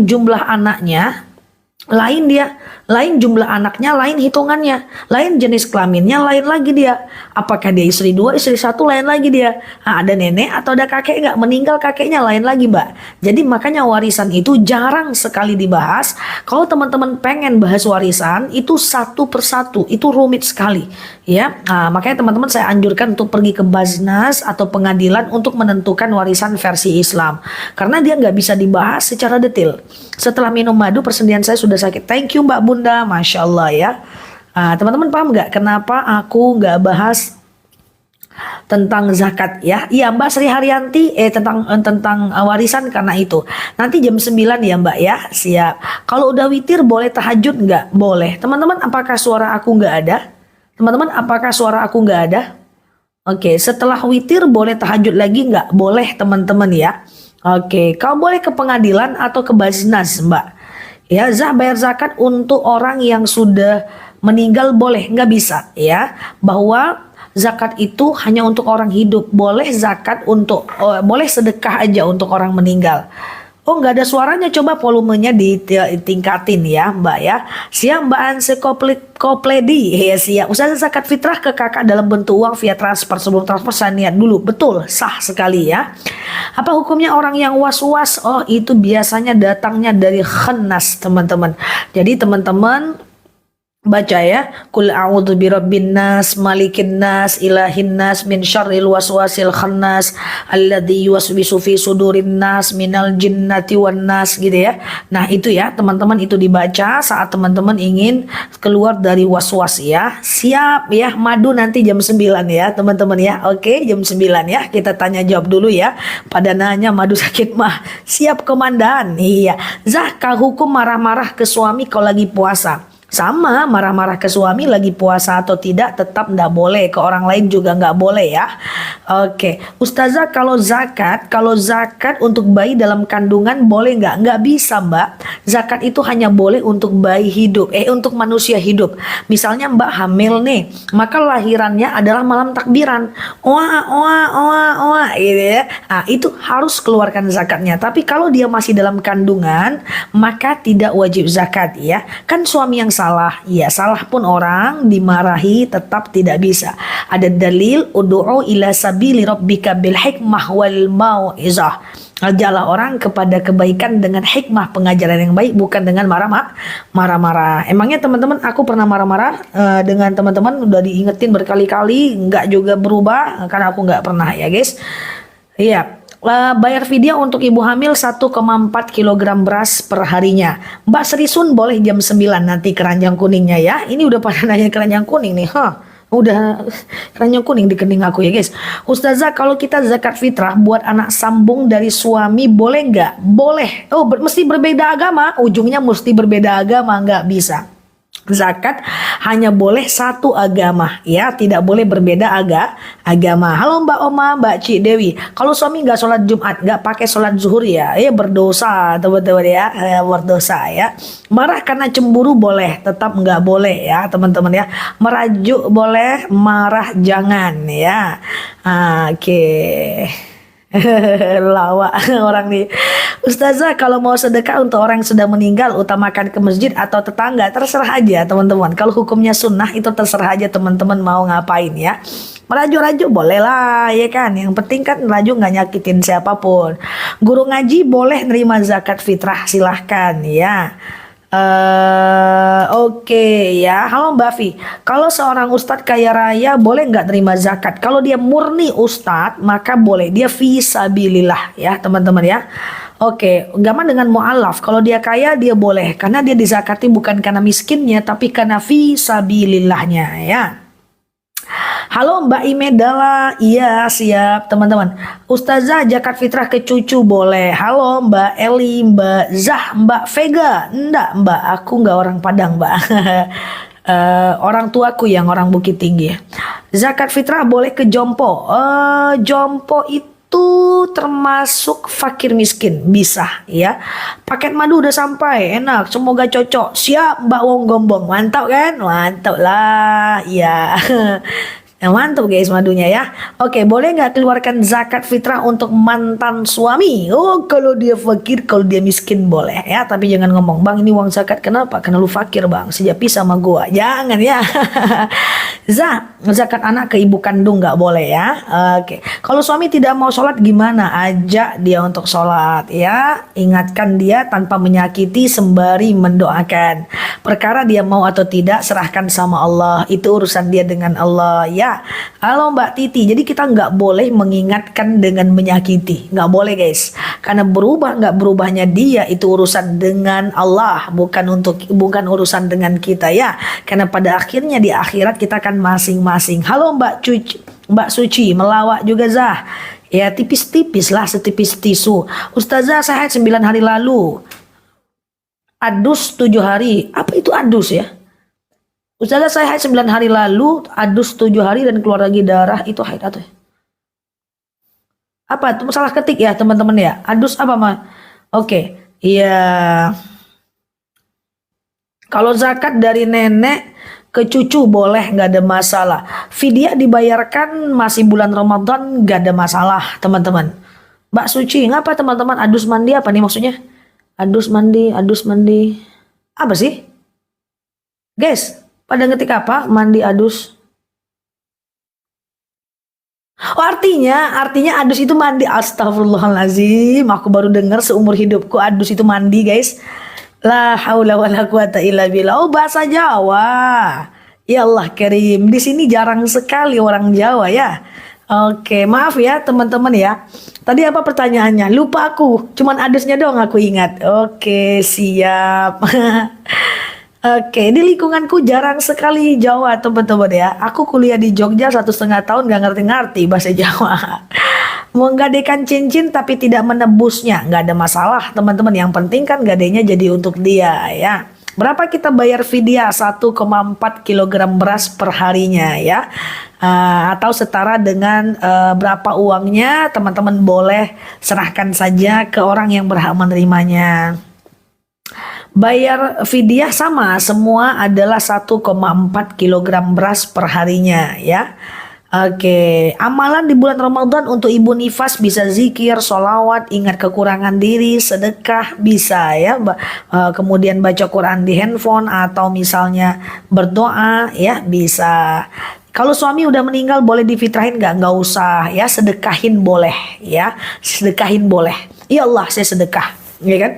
jumlah anaknya, lain jumlah anaknya, lain hitungannya, lain jenis kelaminnya, lain lagi dia. Apakah dia istri dua, istri satu, lain lagi dia. Nah, ada nenek atau ada kakek nggak, meninggal kakeknya, lain lagi mbak. Jadi makanya warisan itu jarang sekali dibahas. Kalau teman-teman pengen bahas warisan itu satu persatu, itu rumit sekali ya. Nah, makanya teman-teman saya anjurkan untuk pergi ke Baznas atau pengadilan untuk menentukan warisan versi Islam, karena dia nggak bisa dibahas secara detail. Setelah minum madu persendian saya sudah sakit. Thank you Mbak Bunda, Masya Allah ya. Teman-teman paham nggak kenapa aku nggak bahas tentang zakat ya? Iya Mbak Sri Haryanti, tentang warisan karena itu. Nanti jam 9 ya Mbak ya, siap. Kalau udah witir boleh tahajud nggak? Boleh. Teman-teman apakah suara aku nggak ada? Teman-teman apakah suara aku nggak ada? Oke, setelah witir boleh tahajud lagi nggak? Boleh teman-teman ya. Oke, kau boleh ke pengadilan atau ke Baznas Mbak. Ya, bayar zakat untuk orang yang sudah meninggal boleh, nggak bisa ya. Bahwa zakat itu hanya untuk orang hidup, boleh zakat untuk, boleh sedekah aja untuk orang meninggal. Oh nggak ada suaranya, coba volumenya ditingkatin ya Mbak ya. Siap Mbak Anse Kopledi ya, siap. Usaha zakat fitrah ke kakak dalam bentuk uang via transfer, sebelum transfer saya niat dulu. Betul, sah sekali ya. Apa hukumnya orang yang was-was? Oh itu biasanya datangnya dari khannas teman-teman. Jadi teman-teman baca ya, kul a'udzu birabbin nas, malikin nas, ilahin nas, min syarril waswasil khannas, alladzi yuwaswisu fi sudurin nas, minal jinnati wan nas gitu ya. Nah, itu ya, teman-teman itu dibaca saat teman-teman ingin keluar dari waswas ya. Siap ya, madu nanti jam 9 ya, teman-teman ya. Oke, jam 9 ya. Kita tanya jawab dulu ya. Pada nanya madu sakit mah. Siap komandan. Iya. Zakah hukum marah-marah ke suami kalau lagi puasa. Sama, marah-marah ke suami lagi puasa atau tidak tetap nggak boleh, ke orang lain juga nggak boleh ya. Oke, Ustazah kalau zakat untuk bayi dalam kandungan boleh nggak? Nggak bisa Mbak. Zakat itu hanya boleh untuk bayi hidup, untuk manusia hidup. Misalnya Mbak hamil nih, maka lahirannya adalah malam takbiran, gitu ya. Nah, itu harus keluarkan zakatnya. Tapi kalau dia masih dalam kandungan, maka tidak wajib zakat ya. Kan suami yang salah, ya salah pun orang dimarahi tetap tidak bisa. Ada dalil ud'u ila sabili rabbika bil hikmah wal mau'izah. Ajalah orang kepada kebaikan dengan hikmah, pengajaran yang baik, bukan dengan marah-marah. Emangnya teman-teman aku pernah marah-marah dengan teman-teman? Udah diingetin berkali-kali, nggak juga berubah, karena aku nggak pernah ya guys. Iya. Bayar video untuk ibu hamil 1,4 kg beras per harinya. Mbak Sri Sun boleh jam 9 nanti keranjang kuningnya ya. Ini udah pada nanya keranjang kuning nih. Udah keranjang kuning di kening aku ya guys. Ustazah kalau kita zakat fitrah buat anak sambung dari suami boleh nggak? Boleh. Oh mesti berbeda agama. Ujungnya mesti berbeda agama, nggak bisa. Zakat hanya boleh satu agama ya, tidak boleh berbeda agama. Halo Mbak Oma, Mbak Ci Dewi, kalau suami nggak sholat Jumat, nggak pakai sholat zuhur ya berdosa teman-teman ya, berdosa ya. Marah karena cemburu boleh, tetap nggak boleh ya teman-teman ya. Merajuk boleh, marah jangan ya. Oke. Lawak orang nih. Ustazah kalau mau sedekah untuk orang yang sudah meninggal utamakan ke masjid atau tetangga, terserah aja teman-teman. Kalau hukumnya sunnah itu terserah aja teman-teman mau ngapain ya. Merajuk-rajuk boleh lah ya kan. Yang penting kan rajuk nggak nyakitin siapapun. Guru ngaji boleh nerima zakat fitrah, silahkan ya. Oke ya. Halo Mbak Vi, kalau seorang ustadz kaya raya boleh nggak terima zakat? Kalau dia murni ustadz maka boleh, dia fisabilillah ya teman-teman ya. Oke, gaman dengan mu'alaf, kalau dia kaya dia boleh, karena dia dizakati bukan karena miskinnya tapi karena fisabilillahnya ya. Halo Mbak Imedala, iya siap teman-teman. Ustazah zakat fitrah ke cucu boleh. Halo Mbak Eli, Mbak Zah, Mbak Vega. Enggak Mbak, aku nggak orang Padang Mbak. Orang tuaku yang orang Bukit Tinggi. Zakat fitrah boleh ke jompo. Jompo itu termasuk fakir miskin, bisa ya. Paket madu udah sampai, enak, semoga cocok. Siap Mbak Wong Gombong, mantap kan? Mantap lah, ya. Mantap guys madunya ya. Oke, boleh nggak keluarkan zakat fitrah untuk mantan suami? Oh, kalau dia fakir, kalau dia miskin boleh ya. Tapi jangan ngomong, bang ini uang zakat kenapa? Karena lu fakir bang, sejak pisah sama gua. Jangan ya. Zakat anak ke ibu kandung nggak boleh ya. Oke, kalau suami tidak mau sholat gimana? Ajak dia untuk sholat ya. Ingatkan dia tanpa menyakiti sembari mendoakan. Perkara dia mau atau tidak serahkan sama Allah. Itu urusan dia dengan Allah ya. Halo Mbak Titi, jadi kita nggak boleh mengingatkan dengan menyakiti. Nggak boleh guys. Karena berubah nggak berubahnya dia itu urusan dengan Allah. Bukan urusan dengan kita ya. Karena pada akhirnya di akhirat kita akan masing-masing. Halo Mbak Suci, melawak juga Zah. Ya tipis-tipis lah, setipis tisu. Ustazah saya 9 hari lalu. Adus 7 hari. Apa itu adus ya? Ustazah saya haid 9 hari lalu, adus 7 hari dan keluar lagi darah. Itu haid atau ya? Apa? Itu salah ketik ya teman-teman ya. Adus apa mah? Oke. Iya. Kalau zakat dari nenek ke cucu boleh, nggak ada masalah. Fidyah dibayarkan masih bulan Ramadan, nggak ada masalah teman-teman. Mbak Suci, ngapa teman-teman adus mandi apa nih maksudnya? Adus mandi. Apa sih? Guys, pada ngetik apa? Mandi adus. Oh artinya adus itu mandi. Astagfirullahalazim. Aku baru dengar seumur hidupku adus itu mandi guys. La haula wala quwata illa billah. Oh bahasa Jawa. Ya Allah Karim. Di sini jarang sekali orang Jawa ya. Oke, maaf ya teman-teman ya. Tadi apa pertanyaannya? Lupa aku. Cuman adusnya doang aku ingat. Oke, siap. Oke, di lingkunganku jarang sekali Jawa teman-teman ya. Aku kuliah di Jogja 1,5 tahun gak ngerti-ngerti bahasa Jawa. Menggadaikan cincin tapi tidak menebusnya, nggak ada masalah teman-teman. Yang penting kan gadainya jadi untuk dia ya. Berapa kita bayar fidyah? 1,4 kilogram beras per harinya ya. Atau setara dengan berapa uangnya, teman-teman boleh serahkan saja ke orang yang berhak menerimanya. Bayar fidyah sama, semua adalah 1,4 kilogram beras per harinya ya. Oke, amalan di bulan Ramadan untuk ibu nifas bisa zikir, sholawat, ingat kekurangan diri, sedekah bisa ya. Kemudian baca Quran di handphone atau misalnya berdoa ya bisa. Kalau suami udah meninggal boleh difitrahin nggak? Nggak usah ya, sedekahin boleh ya, sedekahin boleh. Ya Allah saya sedekah, ya kan?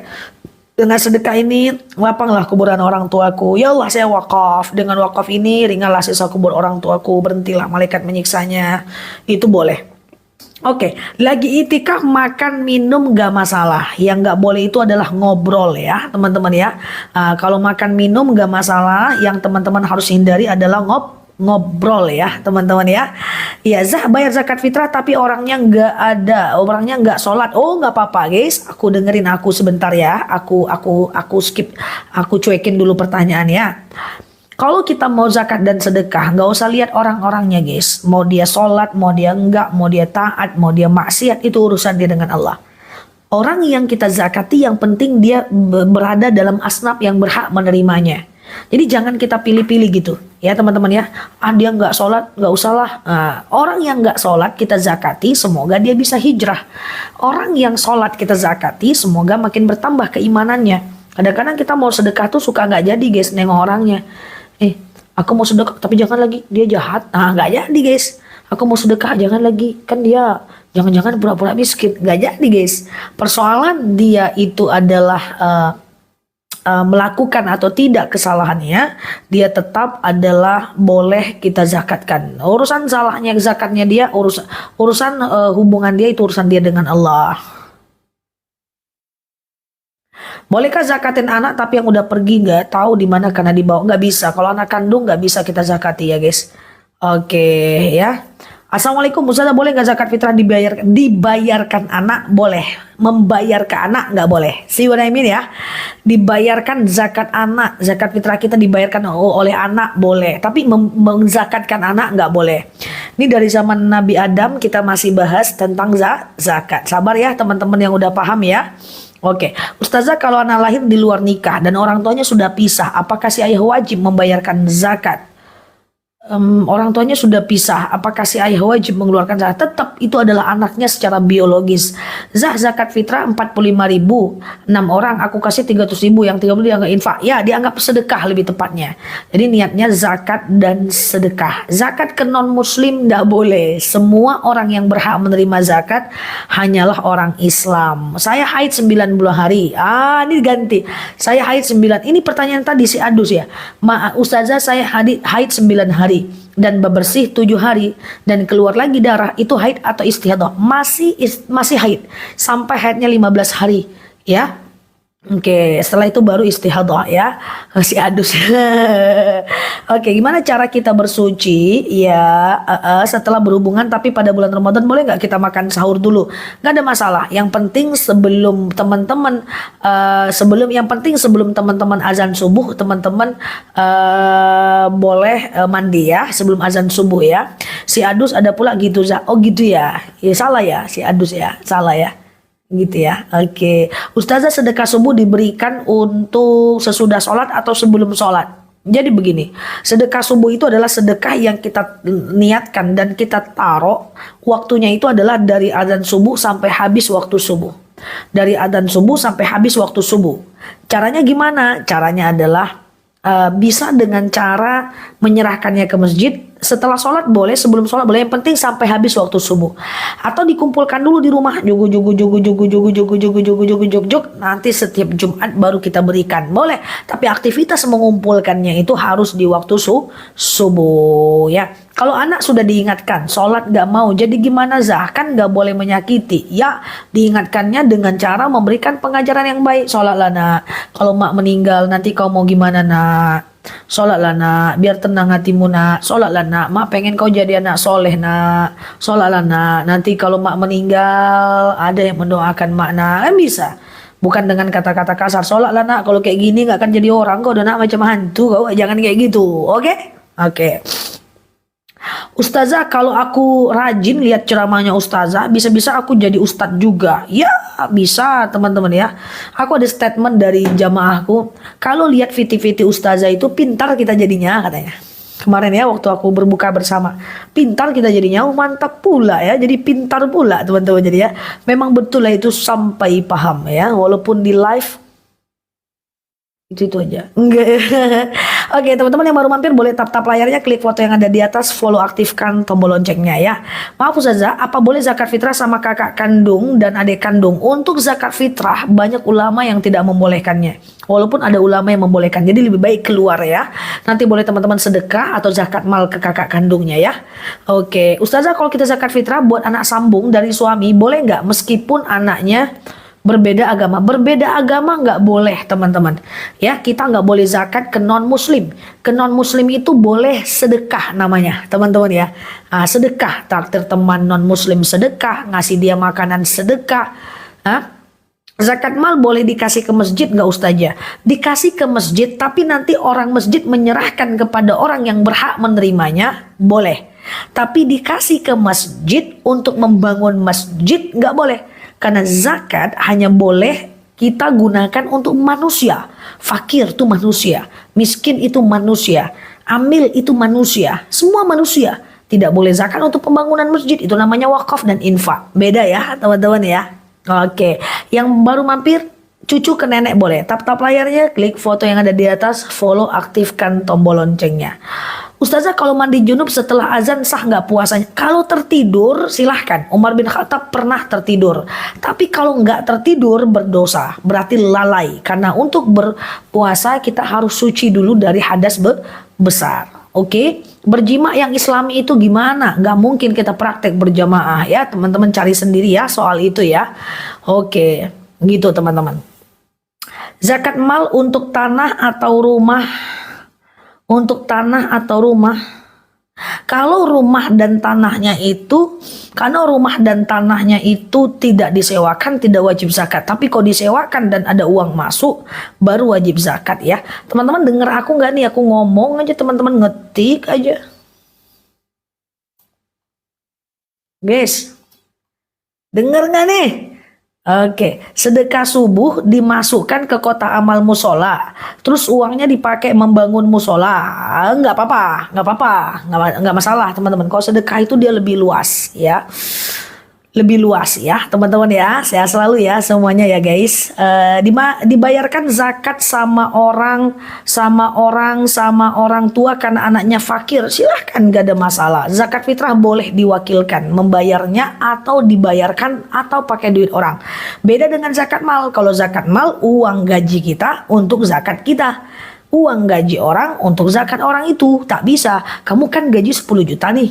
Dengan sedekah ini lapanglah kuburan orang tuaku. Ya Allah saya wakaf. Dengan wakaf ini ringanlah sisa kubur orang tuaku. Berhentilah malaikat menyiksanya. Itu boleh. Oke, lagi itikaf makan minum gak masalah. Yang gak boleh itu adalah ngobrol ya teman-teman ya. Kalau makan minum gak masalah. Yang teman-teman harus hindari adalah ngobrol ya teman-teman ya. Ya bayar zakat fitrah tapi orangnya nggak ada, orangnya nggak sholat. Oh nggak apa-apa guys, aku dengerin aku sebentar ya. Aku skip, aku cuekin dulu pertanyaannya. Kalau kita mau zakat dan sedekah, nggak usah lihat orang-orangnya guys. Mau dia sholat, mau dia enggak, mau dia taat, mau dia maksiat, itu urusan dia dengan Allah. Orang yang kita zakati yang penting dia berada dalam asnaf yang berhak menerimanya. Jadi jangan kita pilih-pilih gitu ya teman-teman ya. Dia nggak sholat, nggak usah lah. Orang yang nggak sholat kita zakati, semoga dia bisa hijrah. Orang yang sholat kita zakati, semoga makin bertambah keimanannya. Kadang-kadang kita mau sedekah tuh suka nggak jadi guys, nengok orangnya. Aku mau sedekah tapi jangan lagi dia jahat. Nggak jadi guys. Aku mau sedekah jangan lagi, kan dia jangan-jangan pura-pura miskin. Nggak jadi guys. Persoalan dia itu adalah melakukan atau tidak kesalahannya, dia tetap adalah boleh kita zakatkan. Urusan salahnya zakatnya dia, urusan hubungan dia itu urusan dia dengan Allah. Bolehkah zakatin anak tapi yang udah pergi nggak tahu di mana karena dibawa? Nggak bisa. Kalau anak kandung nggak bisa kita zakati ya guys. Oke ya. Assalamualaikum Ustazah, boleh nggak zakat fitrah dibayarkan anak? Boleh. Membayar ke anak nggak boleh. See what I mean ya? Dibayarkan zakat anak, zakat fitrah kita dibayarkan oleh anak boleh. Tapi menzakatkan anak nggak boleh. Ini dari zaman Nabi Adam kita masih bahas tentang zakat. Sabar ya teman-teman yang udah paham ya. Oke, Ustazah kalau anak lahir di luar nikah dan orang tuanya sudah pisah, apakah si ayah wajib membayarkan zakat? orang tuanya sudah pisah, apakah si ayah wajib mengeluarkan zakat? Tetap itu adalah anaknya secara biologis. Zakat fitrah 45.000, 6 orang aku kasih 300.000, yang 30 dianggap infak. Ya, dianggap sedekah lebih tepatnya. Jadi niatnya zakat dan sedekah. Zakat ke non muslim tidak boleh. Semua orang yang berhak menerima zakat hanyalah orang Islam. Saya haid 90 hari. Ini ganti. Saya haid 9. Ini pertanyaan tadi si Adus ya. Ustazah, saya haid 9 hari dan bebersih 7 hari dan keluar lagi darah, itu haid atau istihadah? Masih haid sampai haidnya 15 hari ya. Oke, setelah itu baru istihadah ya, si Adus. Oke, gimana cara kita bersuci ya setelah berhubungan tapi pada bulan Ramadan? Boleh nggak kita makan sahur dulu? Nggak ada masalah. Yang penting sebelum teman-teman azan subuh, teman-teman boleh mandi ya sebelum azan subuh ya. Si Adus ada pula gitu, oh gitu ya. Ya salah ya si Adus ya, salah ya. Gitu ya. Oke. Ustazah, sedekah subuh diberikan untuk sesudah sholat atau sebelum sholat? Jadi begini, sedekah subuh itu adalah sedekah yang kita niatkan dan kita taruh waktunya itu adalah dari adzan subuh sampai habis waktu subuh. Dari adzan subuh sampai habis waktu subuh. Caranya gimana? Caranya adalah bisa dengan cara menyerahkannya ke masjid. Setelah sholat boleh, sebelum sholat boleh, yang penting sampai habis waktu subuh. Atau dikumpulkan dulu di rumah, jugu jugu jugu jugu jugu jugu jugu jugu jugu jugu jugu, nanti setiap Jumat baru kita berikan, boleh. Tapi aktivitas mengumpulkannya itu harus di waktu subuh ya. Kalau anak sudah diingatkan sholat gak mau, jadi gimana kan gak boleh menyakiti ya. Diingatkannya dengan cara memberikan pengajaran yang baik. Sholatlah nak, kalau mak meninggal nanti kau mau gimana nak? Sholatlah nak, biar tenang hatimu nak. Sholatlah nak, mak pengen kau jadi anak soleh nak. Sholatlah nak, nanti kalau mak meninggal ada yang mendoakan mak nak. Kan bisa. Bukan dengan kata-kata kasar. Sholatlah nak, kalau kayak gini gak akan jadi orang. Kau udah nak macam hantu kau, jangan kayak gitu. Oke? Oke. Ustazah, kalau aku rajin lihat ceramahnya Ustazah, bisa-bisa aku jadi ustadz juga. Ya, bisa teman-teman ya. Aku ada statement dari jamaahku, kalau lihat viti-viti Ustazah itu pintar kita jadinya katanya. Kemarin ya waktu aku berbuka bersama, pintar kita jadinya, mantap pula ya, jadi pintar pula teman-teman jadi ya. Memang betul lah itu sampai paham ya, walaupun di live itu aja. Enggak. Oke, teman-teman yang baru mampir boleh tap-tap layarnya, klik foto yang ada di atas, follow, aktifkan tombol loncengnya ya. Maaf Ustazah, apa boleh zakat fitrah sama kakak kandung dan adik kandung? Untuk zakat fitrah banyak ulama yang tidak membolehkannya. Walaupun ada ulama yang membolehkan, jadi lebih baik keluar ya. Nanti boleh teman-teman sedekah atau zakat mal ke kakak kandungnya ya. Oke, Ustazah, kalau kita zakat fitrah buat anak sambung dari suami, boleh nggak meskipun anaknya berbeda agama nggak boleh teman-teman ya. Kita nggak boleh zakat ke non muslim. Ke non muslim itu boleh sedekah namanya teman-teman ya. Sedekah, traktir teman non muslim sedekah, ngasih dia makanan sedekah. Zakat mal boleh dikasih ke masjid nggak Ustazah? Dikasih ke masjid, tapi nanti orang masjid menyerahkan kepada orang yang berhak menerimanya, boleh. Tapi dikasih ke masjid untuk membangun masjid nggak boleh. Karena zakat hanya boleh kita gunakan untuk manusia. Fakir itu manusia, miskin itu manusia, amil itu manusia, semua manusia. Tidak boleh zakat untuk pembangunan masjid, itu namanya wakaf dan infak. Beda ya teman-teman ya. Oke, yang baru mampir, cucu ke nenek boleh. Tap-tap layarnya, klik foto yang ada di atas, follow, aktifkan tombol loncengnya. Ustazah, kalau mandi junub setelah azan sah nggak puasanya? Kalau tertidur silahkan. Umar bin Khattab pernah tertidur. Tapi kalau nggak tertidur berdosa. Berarti lalai. Karena untuk berpuasa kita harus suci dulu dari hadas besar. Oke? Berjima yang islami itu gimana? Nggak mungkin kita praktek berjamaah ya. Teman-teman cari sendiri ya soal itu ya. Oke. Gitu teman-teman. Zakat mal untuk tanah atau rumah? Untuk tanah atau rumah? Kalau rumah dan tanahnya itu, tidak disewakan, tidak wajib zakat. Tapi kalau disewakan dan ada uang masuk, baru wajib zakat ya. Teman-teman dengar aku nggak nih? Aku ngomong aja, teman-teman ngetik aja. Guys, dengar nggak nih? Oke, sedekah subuh dimasukkan ke kotak amal musola, terus uangnya dipakai membangun musola, nggak apa-apa, nggak apa-apa, nggak masalah teman-teman. Kalau sedekah itu dia lebih luas, ya, lebih luas ya teman-teman ya. Sehat selalu ya semuanya ya guys. Dibayarkan zakat sama orang tua karena anaknya fakir, silahkan, gak ada masalah. Zakat fitrah boleh diwakilkan membayarnya atau dibayarkan atau pakai duit orang. Beda dengan zakat mal. Kalau zakat mal uang gaji kita untuk zakat kita, uang gaji orang untuk zakat orang. Itu tak bisa. Kamu kan gaji 10 juta nih,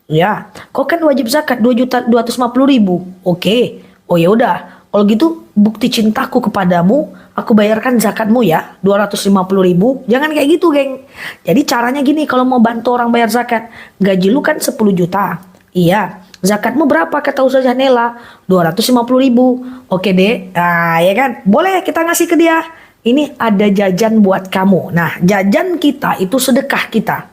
ya, kau kan wajib zakat 2.250.000. Oke. Oh ya udah. Kalau gitu bukti cintaku kepadamu, aku bayarkan zakatmu ya 250.000. Jangan kayak gitu, geng. Jadi caranya gini, kalau mau bantu orang bayar zakat, gaji lu kan 10 juta. Iya. Zakatmu berapa kata Ustazah Nela? 250.000. Oke deh. Nah, ya kan? Boleh kita ngasih ke dia. Ini ada jajan buat kamu. Nah, jajan kita itu sedekah kita.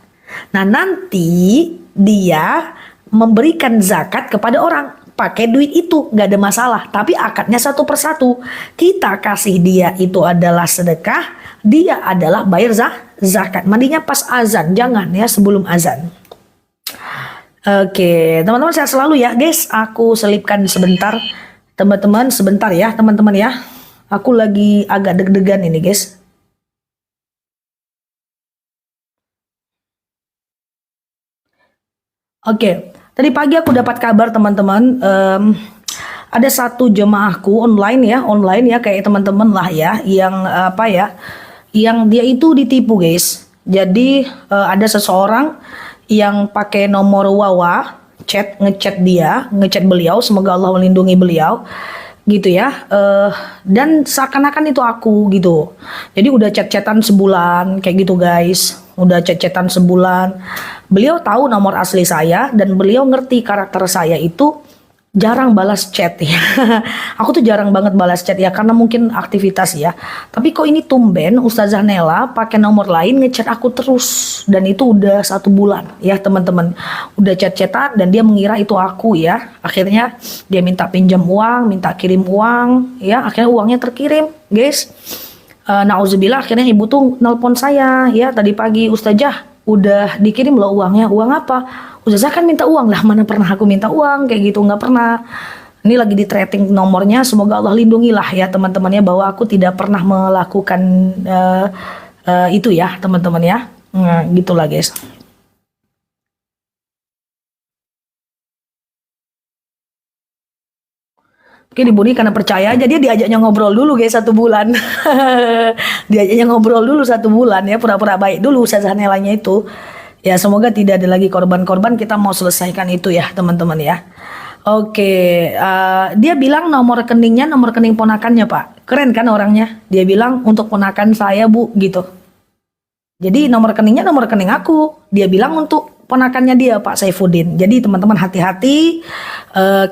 Nah, nanti dia memberikan zakat kepada orang pakai duit itu, nggak ada masalah. Tapi akadnya satu persatu. Kita kasih dia itu adalah sedekah, dia adalah bayar zakat. Mandinya pas azan, jangan ya sebelum azan. Oke, teman-teman sehat selalu ya, guys. Aku selipkan sebentar, teman-teman, sebentar ya, teman-teman ya. Aku lagi agak deg-degan ini, guys. Oke, tadi pagi aku dapat kabar teman-teman, ada satu jemaahku online ya kayak teman-teman lah ya, yang apa ya, yang dia itu ditipu guys. Jadi ada seseorang yang pakai nomor Wawa, ngechat dia, ngechat beliau, semoga Allah melindungi beliau gitu ya, dan seakan-akan itu aku gitu. Jadi udah chat-chatan sebulan kayak gitu guys, udah chat-chatan sebulan. Beliau tahu nomor asli saya dan beliau ngerti karakter saya itu jarang balas chat ya. Aku tuh jarang banget balas chat ya karena mungkin aktivitas ya. Tapi kok ini tumben Ustazah Nela pakai nomor lain ngechat aku terus, dan itu udah 1 bulan ya teman-teman. Udah chat-chatan dan dia mengira itu aku ya. Akhirnya dia minta pinjam uang, minta kirim uang ya. Akhirnya uangnya terkirim guys. Nauzubillah, akhirnya ibu tuh nelpon saya ya tadi pagi, Ustazah udah dikirim loh uangnya. Uang apa? Ustazah kan minta uang lah, mana pernah aku minta uang kayak gitu, nggak pernah. Ini lagi di tracking nomornya, semoga Allah lindungi lah ya teman-temannya bahwa aku tidak pernah melakukan itu ya teman-teman ya. Nah, gitulah guys. Mungkin ibu ini karena percaya aja, dia diajaknya ngobrol dulu guys 1 bulan. Diajaknya ngobrol dulu 1 bulan ya, pura-pura baik dulu Ustazah Nelanya itu. Ya semoga tidak ada lagi korban-korban, kita mau selesaikan itu ya teman-teman ya. Oke, dia bilang nomor rekeningnya nomor rekening ponakannya Pak. Keren kan orangnya? Dia bilang untuk ponakan saya Bu gitu. Jadi nomor rekeningnya nomor rekening aku. Dia bilang untuk ponakannya dia Pak Saifuddin. Jadi teman-teman hati-hati,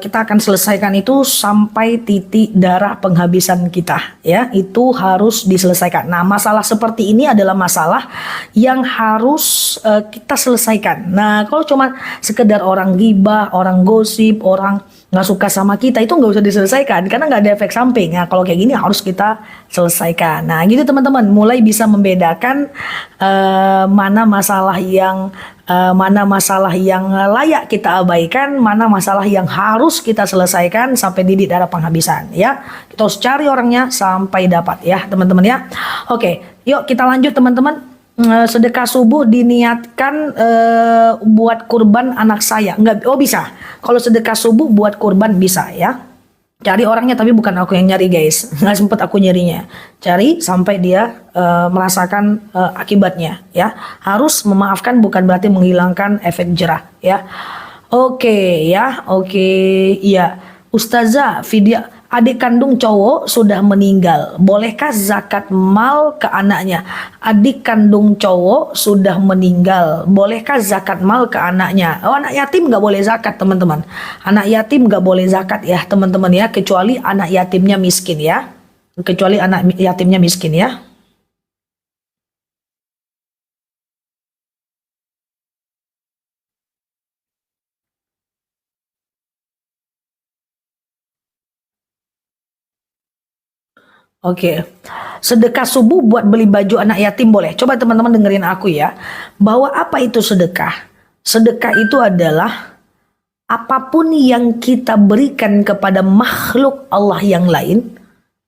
kita akan selesaikan itu sampai titik darah penghabisan kita ya. Itu harus diselesaikan. Nah, masalah seperti ini adalah masalah yang harus kita selesaikan. Nah, kalau cuma sekedar orang gibah, orang gosip, orang nggak suka sama kita, itu nggak usah diselesaikan karena nggak ada efek samping. Nah, kalau kayak gini harus kita selesaikan. Nah, gitu teman-teman, mulai bisa membedakan mana masalah yang layak kita abaikan, mana masalah yang harus kita selesaikan sampai didik darah penghabisan ya. Kita harus cari orangnya sampai dapat ya teman-teman ya. Oke, yuk kita lanjut teman-teman. Sedekah subuh diniatkan buat kurban anak saya, nggak? Oh bisa, kalau sedekah subuh buat kurban bisa ya. Cari orangnya tapi bukan aku yang nyari guys, nggak sempet aku nyarinya. Cari sampai dia merasakan akibatnya ya. Harus memaafkan bukan berarti menghilangkan efek jerah ya. Oke ya, oke iya. Ustazah, video adik kandung cowok sudah meninggal, bolehkah zakat mal ke anaknya? Adik kandung cowok sudah meninggal, bolehkah zakat mal ke anaknya? Oh, anak yatim nggak boleh zakat teman-teman. Anak yatim nggak boleh zakat ya teman-teman ya, kecuali anak yatimnya miskin ya. Kecuali anak yatimnya miskin ya. Oke. Sedekah subuh buat beli baju anak yatim boleh. Coba teman-teman dengerin aku ya. Bahwa apa itu sedekah? Sedekah itu adalah apapun yang kita berikan kepada makhluk Allah yang lain.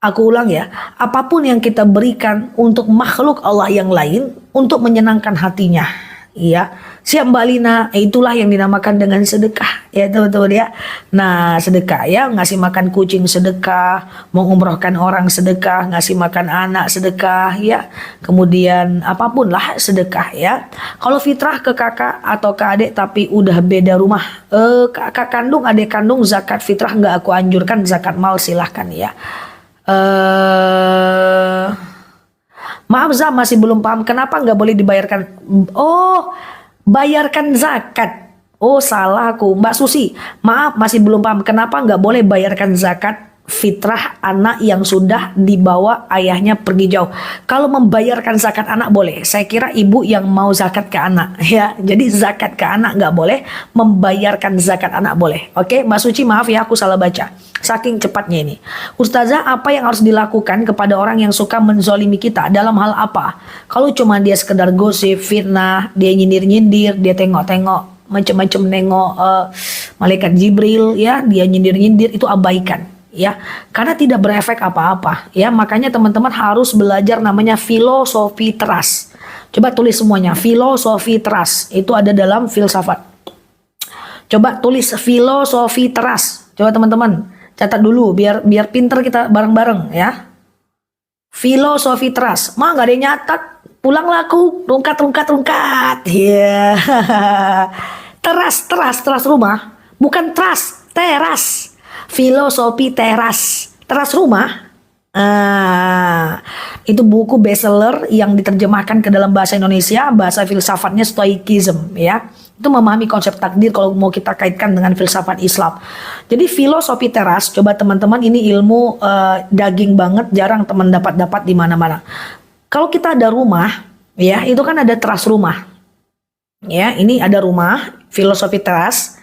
Aku ulang ya, apapun yang kita berikan untuk makhluk Allah yang lain untuk menyenangkan hatinya. Iya, siap Mbak Lina, itulah yang dinamakan dengan sedekah. Ya teman-teman ya. Nah sedekah ya, ngasih makan kucing sedekah, mengumrohkan orang sedekah, ngasih makan anak sedekah ya. Kemudian apapun lah sedekah ya. Kalau fitrah ke kakak atau ke adik tapi udah beda rumah, kakak kandung, adik kandung, zakat fitrah nggak aku anjurkan, zakat mal silahkan ya. Maaf Zam, masih belum paham kenapa nggak boleh dibayarkan. Oh, bayarkan zakat. Oh salah aku, Mbak Susi. Maaf masih belum paham kenapa nggak boleh bayarkan zakat fitrah anak yang sudah dibawa ayahnya pergi jauh. Kalau membayarkan zakat anak boleh. Saya kira ibu yang mau zakat ke anak ya. Jadi zakat ke anak nggak boleh, membayarkan zakat anak boleh. Oke, Mbak Suci maaf ya aku salah baca. Saking cepatnya ini. Ustazah, apa yang harus dilakukan kepada orang yang suka menzolimi kita? Dalam hal apa? Kalau cuma dia sekedar gosip, fitnah, dia nyindir-nyindir, dia tengok-tengok, macam-macam nengok malaikat Jibril, ya, dia nyindir-nyindir, itu abaikan. Ya, karena tidak berefek apa-apa. Ya, makanya teman-teman harus belajar namanya filosofi teras. Coba tulis semuanya, filosofi teras. Itu ada dalam filsafat. Coba tulis filosofi teras. Coba teman-teman catat dulu biar pinter kita bareng-bareng ya. Filosofi teras. Mah nggak ada yang nyatat. Pulang laku, rungkat. Ya. Teras rumah. Bukan teras. Filosofi teras rumah. Itu buku bestseller yang diterjemahkan ke dalam bahasa Indonesia, bahasa filsafatnya Stoicism ya. Itu memahami konsep takdir kalau mau kita kaitkan dengan filsafat Islam. Jadi filosofi teras, coba teman-teman, ini ilmu daging banget, jarang teman dapat di mana-mana. Kalau kita ada rumah ya, itu kan ada teras rumah. Ya, ini ada rumah, filosofi teras,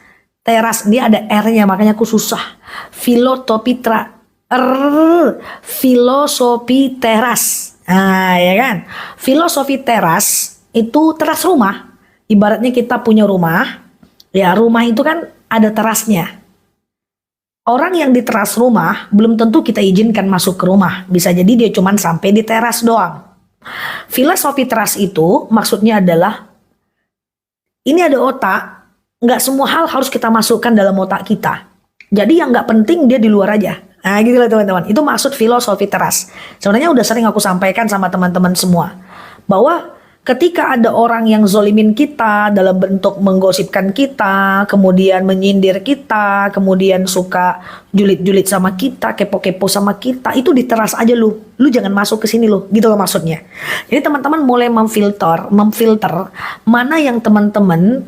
dia ada R-nya, makanya aku susah. Filosofi teras. Nah, ya kan? Filosofi teras itu teras rumah. Ibaratnya kita punya rumah, ya rumah itu kan ada terasnya. Orang yang di teras rumah belum tentu kita izinkan masuk ke rumah. Bisa jadi dia cuma sampai di teras doang. Filosofi teras itu maksudnya adalah ini ada otak, nggak semua hal harus kita masukkan dalam otak kita. Jadi yang nggak penting dia di luar aja. Nah gitu lah teman-teman. Itu maksud filosofi teras. Sebenarnya udah sering aku sampaikan sama teman-teman semua. Bahwa ketika ada orang yang zolimin kita dalam bentuk menggosipkan kita, kemudian menyindir kita, kemudian suka julid-julid sama kita, kepo-kepo sama kita, itu diteras aja lu jangan masuk ke sini lu, gitu loh maksudnya. Jadi teman-teman mulai memfilter mana yang teman-teman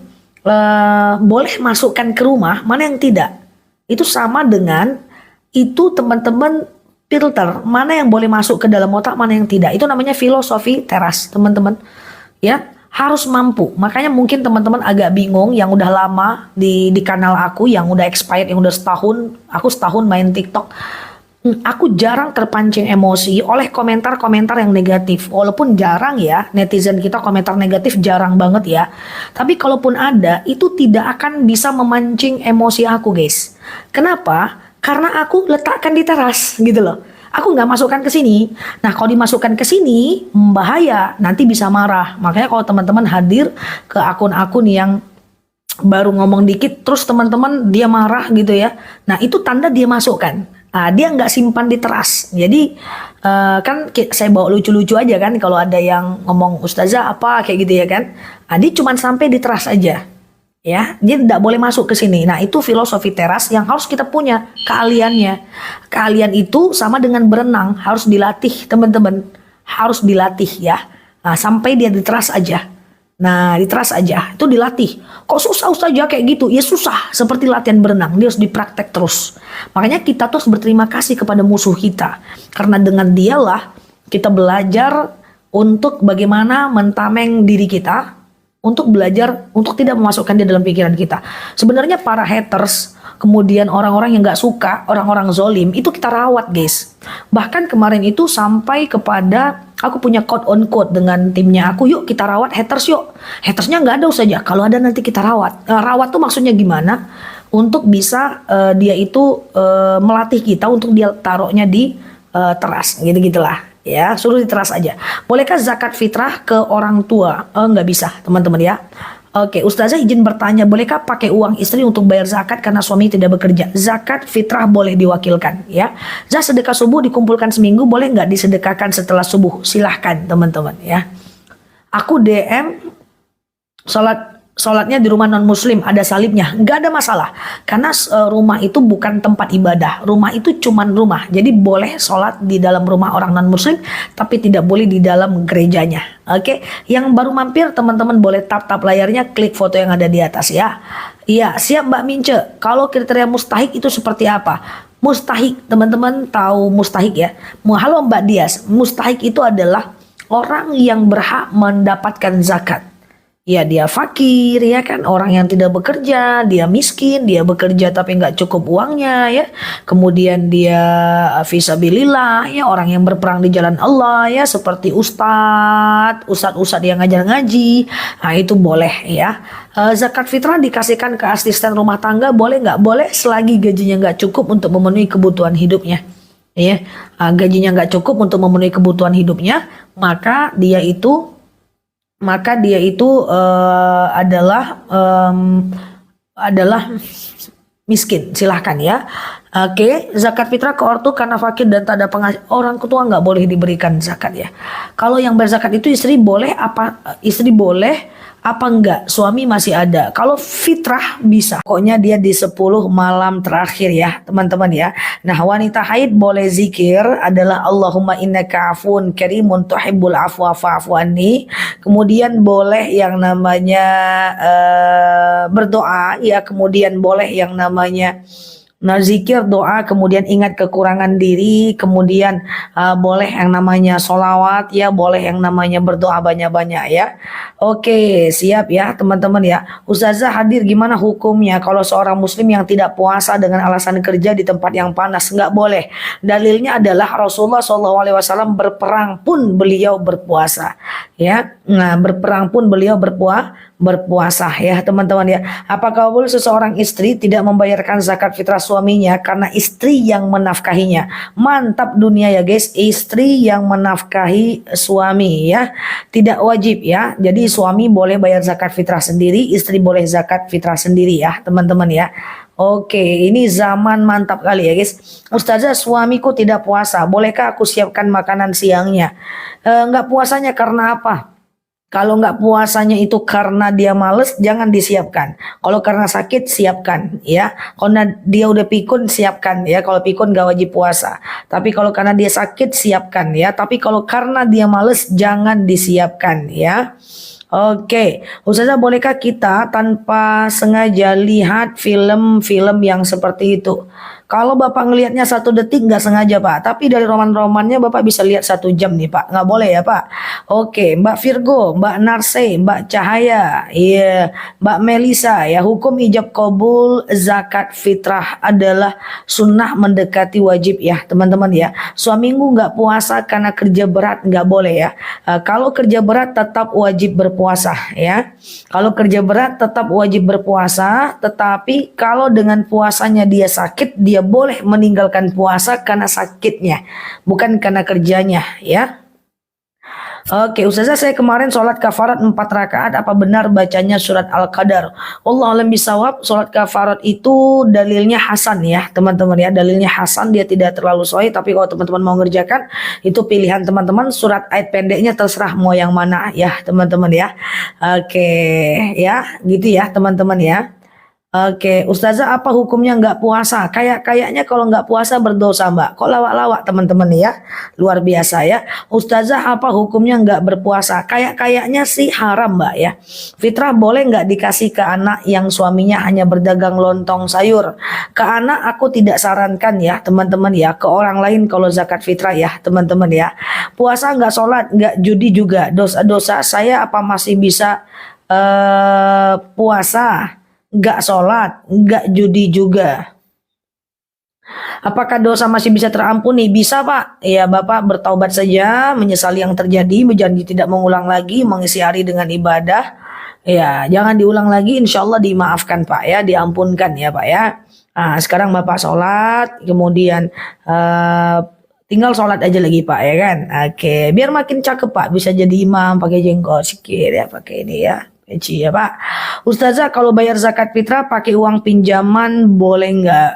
boleh masukkan ke rumah, mana yang tidak. Itu sama dengan itu teman-teman filter mana yang boleh masuk ke dalam otak, mana yang tidak. Itu namanya filosofi teras teman-teman ya, harus mampu. Makanya mungkin teman-teman agak bingung yang udah lama di kanal aku, yang udah expired, yang udah setahun. Aku setahun main TikTok, aku jarang terpancing emosi oleh komentar-komentar yang negatif. Walaupun jarang ya, netizen kita komentar negatif jarang banget ya. Tapi kalaupun ada, itu tidak akan bisa memancing emosi aku guys. Kenapa? Karena aku letakkan di teras gitu loh. Aku nggak masukkan ke sini. Nah kalau dimasukkan ke sini bahaya, nanti bisa marah. Makanya kalau teman-teman hadir ke akun-akun yang baru ngomong dikit, terus teman-teman dia marah gitu ya. Nah itu tanda dia masukkan. Nah, dia nggak simpan di teras. Jadi kan saya bawa lucu-lucu aja kan. Kalau ada yang ngomong ustazah apa kayak gitu ya kan. Nah, dia cuma sampai di teras aja. Ya, dia tidak boleh masuk ke sini. Nah, itu filosofi teras yang harus kita punya keahliannya. Keahlian itu sama dengan berenang, harus dilatih, teman-teman. Harus dilatih ya. Nah, sampai dia di teras aja. Nah, di teras aja, itu dilatih. Kok susah Ustazah kayak gitu? Ya susah, seperti latihan berenang, dia harus dipraktek terus. Makanya kita terus berterima kasih kepada musuh kita. Karena dengan dialah kita belajar untuk bagaimana mentameng diri kita, untuk belajar untuk tidak memasukkan dia dalam pikiran kita. Sebenarnya para haters, kemudian orang-orang yang nggak suka, orang-orang zolim, itu kita rawat guys. Bahkan kemarin itu sampai kepada aku punya quote on quote dengan timnya aku, yuk kita rawat haters yuk. Hatersnya nggak ada saja, kalau ada nanti kita rawat. Rawat tuh maksudnya gimana? Untuk bisa dia itu melatih kita untuk dia taruhnya di teras, gitu-gitulah. Ya, suruh diteras aja. Bolehkah zakat fitrah ke orang tua? Nggak bisa, teman-teman ya. Oke, Ustazah izin bertanya, bolehkah pakai uang istri untuk bayar zakat karena suami tidak bekerja? Zakat fitrah boleh diwakilkan, ya. Sedekah subuh dikumpulkan seminggu, boleh nggak disedekahkan setelah subuh? Silahkan, teman-teman ya. Aku DM sholatnya di rumah non muslim ada salibnya, nggak ada masalah karena rumah itu bukan tempat ibadah, rumah itu cuman rumah, jadi boleh sholat di dalam rumah orang non muslim tapi tidak boleh di dalam gerejanya. Oke, yang baru mampir teman-teman boleh tap layarnya, klik foto yang ada di atas ya. Iya siap Mbak Mince. Kalau kriteria mustahik itu seperti apa? Mustahik, teman-teman tahu mustahik ya? Halo Mbak Dias, mustahik itu adalah orang yang berhak mendapatkan zakat. Ya dia fakir ya kan, orang yang tidak bekerja, dia miskin, dia bekerja tapi nggak cukup uangnya ya. Kemudian dia fisabilillah ya, orang yang berperang di jalan Allah ya, seperti ustadz yang ngajar ngaji. Nah itu boleh ya. Zakat fitrah dikasihkan ke asisten rumah tangga boleh nggak? Boleh selagi gajinya nggak cukup untuk memenuhi kebutuhan hidupnya. Ya, gajinya nggak cukup untuk memenuhi kebutuhan hidupnya, maka dia itu adalah miskin. Silahkan ya. Oke, zakat fitrah ke ortu karena fakir dan tak ada penghasilan. Orang tua nggak boleh diberikan zakat ya. Kalau yang berzakat itu istri boleh apa enggak? Suami masih ada. Kalau fitrah bisa. Pokoknya dia di 10 malam terakhir ya, teman-teman ya. Nah, wanita haid boleh zikir adalah Allahumma innaka afun karimun tuhibbul afwa fa'fu anni. Kemudian boleh yang namanya berdoa ya, kemudian boleh yang namanya zikir, doa, kemudian ingat kekurangan diri, kemudian boleh yang namanya solawat ya, boleh yang namanya berdoa banyak-banyak ya. Oke, siap ya teman-teman ya. Ustazah hadir, gimana hukumnya kalau seorang muslim yang tidak puasa dengan alasan kerja di tempat yang panas? Nggak boleh. Dalilnya adalah Rasulullah SAW berperang pun beliau berpuasa ya. Nah, berperang pun beliau berpuasa ya teman-teman ya. Apakah boleh seseorang istri tidak membayarkan zakat fitrah suaminya karena istri yang menafkahinya? Mantap dunia ya guys, istri yang menafkahi suami ya, tidak wajib ya. Jadi suami boleh bayar zakat fitrah sendiri, istri boleh zakat fitrah sendiri ya teman-teman ya. Oke, ini zaman mantap kali ya guys. Ustazah, suamiku tidak puasa, bolehkah aku siapkan makanan siangnya? Nggak puasanya karena apa? Kalau nggak puasanya itu karena dia males, jangan disiapkan. Kalau karena sakit, siapkan ya. Kalau dia udah pikun, siapkan ya. Kalau pikun nggak wajib puasa. Tapi kalau karena dia sakit, siapkan ya. Tapi kalau karena dia males, jangan disiapkan ya. Oke, Ustazah, bolehkah kita tanpa sengaja lihat film-film yang seperti itu? Kalau Bapak ngelihatnya 1 detik nggak sengaja Pak, tapi dari roman-romannya Bapak bisa lihat 1 jam nih Pak, nggak boleh ya Pak. Oke, Mbak Virgo, Mbak Narse, Mbak Cahaya, iya, Mbak Melisa ya, hukum ijab kabul zakat fitrah adalah sunnah mendekati wajib ya teman-teman ya. Suamimu nggak puasa karena kerja berat, nggak boleh ya. Kalau kerja berat tetap wajib berpuasa ya. Kalau kerja berat tetap wajib berpuasa, tetapi kalau dengan puasanya dia sakit, dia boleh meninggalkan puasa karena sakitnya, bukan karena kerjanya ya. Oke, Ustazah, saya kemarin sholat kafarat 4 rakaat, apa benar bacanya surat Al-Qadar? Allah alam bisawab. Sholat kafarat itu dalilnya hasan ya teman-teman ya, dalilnya hasan, dia tidak terlalu sahih. Tapi kalau teman-teman mau ngerjakan, itu pilihan teman-teman. Surat ayat pendeknya terserah mau yang mana ya teman-teman ya. Oke ya, gitu ya teman-teman ya. Oke, Ustazah, apa hukumnya nggak puasa? Kayaknya kalau nggak puasa berdosa Mbak. Kok lawak-lawak teman-teman ya? Luar biasa ya. Ustazah, apa hukumnya nggak berpuasa? Kayaknya sih haram Mbak ya. Fitrah boleh nggak dikasih ke anak yang suaminya hanya berdagang lontong sayur? Ke anak aku tidak sarankan ya teman-teman ya. Ke orang lain kalau zakat fitrah ya teman-teman ya. Puasa nggak, sholat nggak, judi juga. Dosa-dosa saya apa masih bisa puasa? Nggak sholat, nggak judi juga. Apakah dosa masih bisa terampuni? Bisa, Pak. Ya, Bapak bertaubat saja, menyesali yang terjadi, berjanji tidak mengulang lagi, mengisi hari dengan ibadah. Ya, jangan diulang lagi, insya Allah dimaafkan, Pak ya, diampunkan ya, Pak ya. Nah, sekarang Bapak sholat, kemudian eh, tinggal sholat aja lagi, Pak ya kan. Oke, biar makin cakep, Pak, bisa jadi imam pakai jenggot sikit ya, pakai ini ya. Peci ya, Pak. Ustazah, kalau bayar zakat fitrah pakai uang pinjaman boleh nggak?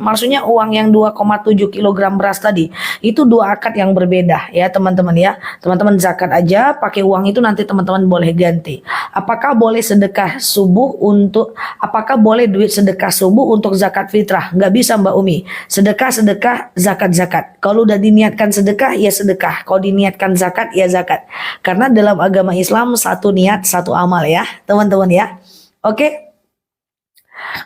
Maksudnya uang yang 2,7 kilogram beras tadi itu dua akad yang berbeda ya, teman-teman ya. Teman-teman zakat aja pakai uang itu, nanti teman-teman boleh ganti. Apakah boleh sedekah subuh untuk apakah boleh duit sedekah subuh untuk zakat fitrah? Nggak bisa, Mbak Umi. Sedekah, zakat. Kalau udah diniatkan sedekah ya sedekah. Kalau diniatkan zakat ya zakat. Karena dalam agama Islam satu niat satu amal ya, teman-teman ya. Oke.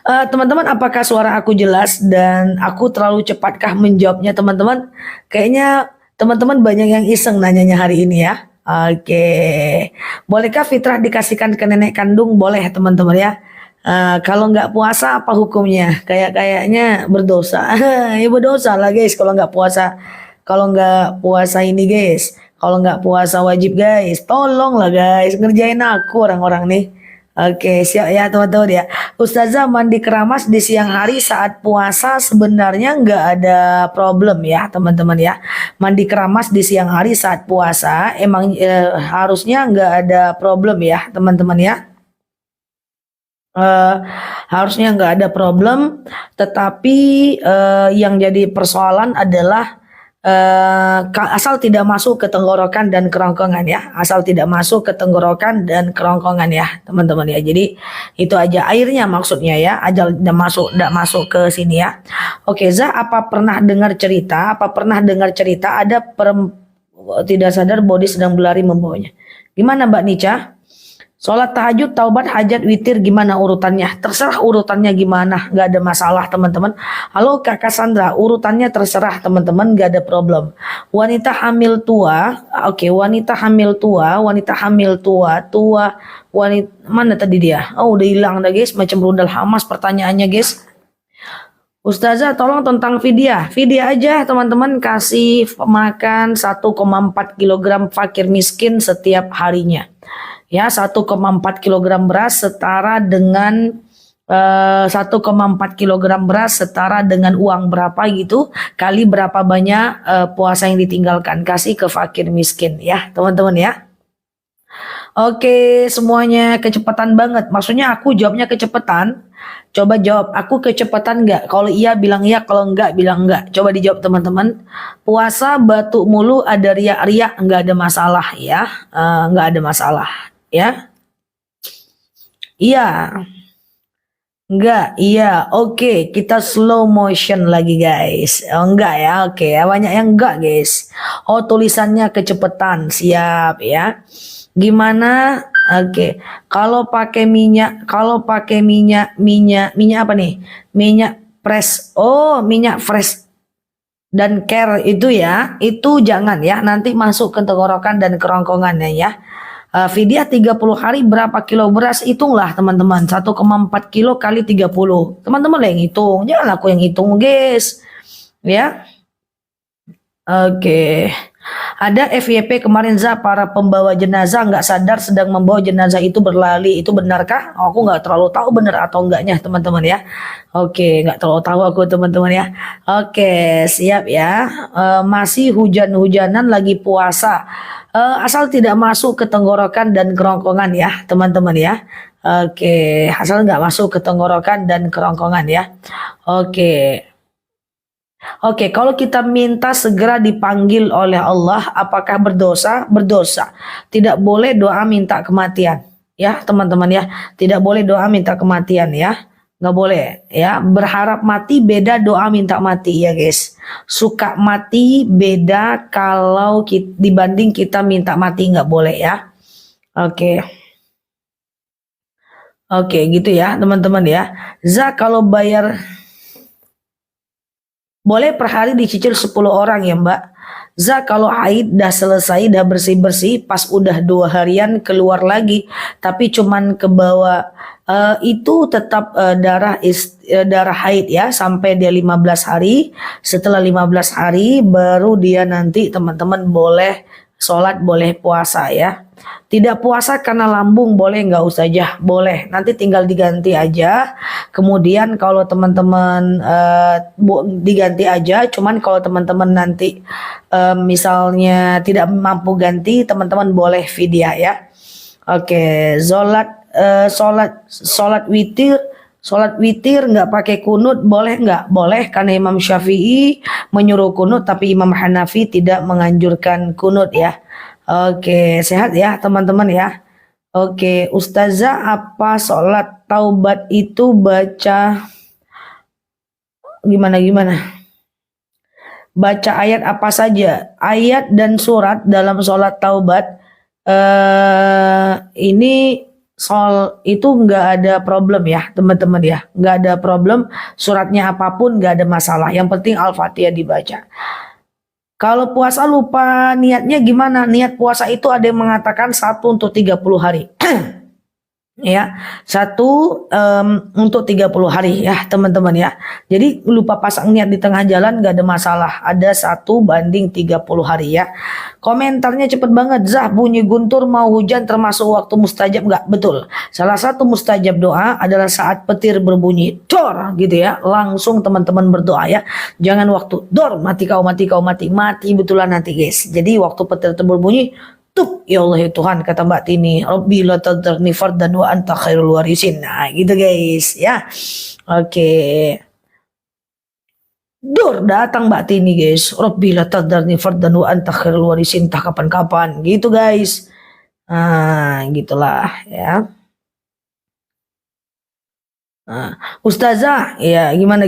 Teman-teman, apakah suara aku jelas dan aku terlalu cepatkah menjawabnya, teman-teman? Kayaknya teman-teman banyak yang iseng nanyanya hari ini ya. Oke, bolehkah fitrah dikasihkan ke nenek kandung? Boleh, teman-teman ya. Kalau nggak puasa apa hukumnya? Kayaknya berdosa. Ya berdosa lah guys kalau nggak puasa. Kalau nggak puasa ini guys. Kalau nggak puasa wajib guys. Tolong lah guys, ngerjain aku orang-orang nih. Oke, siap ya teman-teman ya. Ustazah, mandi keramas di siang hari saat puasa sebenarnya nggak ada problem ya teman-teman ya. Mandi keramas di siang hari saat puasa emang harusnya nggak ada problem ya teman-teman ya. Eh, Harusnya nggak ada problem, tetapi yang jadi persoalan adalah asal tidak masuk ke tenggorokan dan kerongkongan ya, asal tidak masuk ke tenggorokan dan kerongkongan ya teman-teman ya. Jadi itu aja airnya maksudnya ya, ajal tidak masuk ke sini ya. Oke, Zah, apa pernah dengar cerita? Ada tidak sadar body sedang berlari membawanya? Gimana Mbak Nica? Sholat tahajud, taubat, hajat, witir gimana urutannya? Terserah urutannya gimana, nggak ada masalah teman-teman. Halo Kakak Sandra, urutannya terserah teman-teman, nggak ada problem. Wanita hamil tua, oke, wanita hamil tua, wanita mana tadi dia? Oh udah hilang dah guys, macam rudal Hamas pertanyaannya guys. Ustazah tolong tentang fidyah. Fidyah aja teman-teman, kasih makan 1,4 kilogram fakir miskin setiap harinya. Ya, 1,4 kilogram beras setara dengan 1,4 kilogram beras setara dengan uang berapa gitu kali berapa banyak puasa yang ditinggalkan, kasih ke fakir miskin ya teman-teman ya. Oke, semuanya kecepatan banget. Maksudnya aku jawabnya kecepatan. Coba jawab, aku kecepatan nggak? Kalau iya bilang iya, kalau enggak bilang enggak. Coba dijawab teman-teman. Puasa batuk mulu ada riak-riak, nggak ada masalah ya. Nggak ada masalah ya. Iya, enggak, iya, oke, kita slow motion lagi guys. Oh, enggak ya, oke ya, banyak yang enggak guys. Oh, tulisannya kecepatan, siap ya. Gimana? Oke, kalau pakai minyak apa nih? Minyak fresh. Oh, minyak fresh dan care itu ya, itu jangan ya, nanti masuk ke tenggorokan dan kerongkongannya ya. Fidyah 30 hari berapa kilo beras, hitunglah teman-teman, 1,4 kilo kali 30. Teman-teman lah yang hitung, jangan aku yang hitung guys ya. Oke. Ada FYP kemarin Za, para pembawa jenazah nggak sadar sedang membawa jenazah itu berlari. Itu benarkah? Oh, aku nggak terlalu tahu benar atau enggaknya teman-teman ya. Oke, nggak terlalu tahu aku teman-teman ya. Oke, siap ya. Masih hujan-hujanan lagi puasa. Asal tidak masuk ke tenggorokan dan kerongkongan ya teman-teman ya. Oke, asal nggak masuk ke tenggorokan dan kerongkongan ya. Oke. Oke, kalau kita minta segera dipanggil oleh Allah, apakah berdosa? Berdosa. Tidak boleh doa minta kematian. Ya, teman-teman ya. Tidak boleh doa minta kematian ya. Nggak boleh ya. Berharap mati beda doa minta mati ya guys. Suka mati beda kalau dibanding kita minta mati, nggak boleh ya. Oke. Oke, gitu ya teman-teman ya. Kalau bayar boleh per hari dicicil 10 orang ya Mbak. Kalau haid dah selesai, dah bersih-bersih, pas udah 2 harian keluar lagi, tapi cuman ke bawah, itu tetap darah haid ya, sampai dia 15 hari. Setelah 15 hari baru dia nanti teman-teman boleh sholat, boleh puasa ya. Tidak puasa karena lambung boleh nggak Ustazah? Boleh, nanti tinggal diganti aja. Kemudian kalau teman-teman diganti aja, cuman kalau teman-teman nanti misalnya tidak mampu ganti, teman-teman boleh fidyah ya. Oke, sholat witir. Sholat witir nggak pakai kunut boleh nggak? Boleh, karena Imam Syafi'i menyuruh kunut, tapi Imam Hanafi tidak menganjurkan kunut ya. Oke, sehat ya teman-teman ya. Oke, Ustazah, apa sholat taubat itu baca gimana? Baca ayat apa saja? Ayat dan surat dalam sholat taubat ini itu nggak ada problem ya teman-teman ya, nggak ada problem, suratnya apapun nggak ada masalah, yang penting Al-Fatihah dibaca. Kalau puasa lupa niatnya gimana? Niat puasa itu ada yang mengatakan 1 untuk 30 hari. Ya, 1 untuk 30 hari ya teman-teman ya. Jadi lupa pasang niat di tengah jalan gak ada masalah. Ada 1:30 hari ya. Komentarnya cepet banget. Zah, bunyi guntur mau hujan termasuk waktu mustajab gak? Betul. Salah satu mustajab doa adalah saat petir berbunyi dor gitu ya. Langsung teman-teman berdoa ya. Jangan waktu dor mati kau betulan nanti guys. Jadi waktu petir itu berbunyi, tuh, ya Allah ya Tuhan, kata Mbak Tini, Rabbi la tadarni fardan wa anta khairul warisin. Nah gitu guys ya. Oke, Dur datang Mbak Tini guys, Rabbi la tadarni fardan wa anta khairul warisin, tak kapan-kapan gitu guys. Nah gitulah ya. Nah, Ustazah, ya gimana?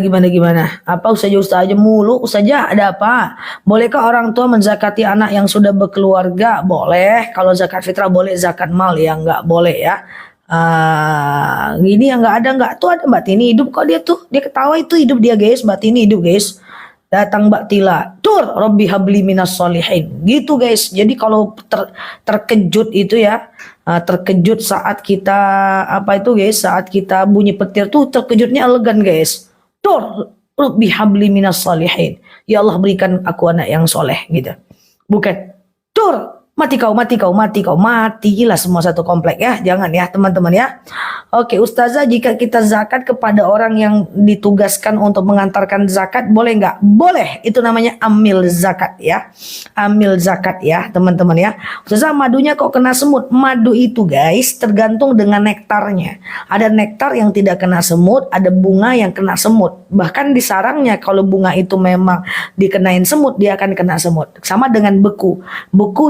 Apa Ustazah mulu? Ustazah ada apa? Bolehkah orang tua menzakati anak yang sudah berkeluarga? Boleh. Kalau zakat fitrah boleh, zakat mal ya nggak boleh ya. Gini ya nggak tuh ada Mbak Tini hidup kok, dia ketawa itu hidup dia guys, Mbak Tini hidup guys. Datang Mbak Tila, tur Robbi habli minas solihin gitu guys. Jadi kalau terkejut itu ya, terkejut saat kita saat kita bunyi petir tuh terkejutnya elegan guys. Tur Rabbi habli minas solihin, ya Allah berikan aku anak yang soleh gitu. Bukan tur mati kau, matilah semua satu komplek ya, jangan ya teman-teman ya. Oke Ustazah, jika kita zakat kepada orang yang ditugaskan untuk mengantarkan zakat boleh nggak? Boleh, itu namanya amil zakat ya, teman-teman ya. Ustazah, madunya kok kena semut? Madu itu guys tergantung dengan nektarnya. Ada nektar yang tidak kena semut, ada bunga yang kena semut. Bahkan di sarangnya kalau bunga itu memang dikenain semut, dia akan kena semut. Sama dengan beku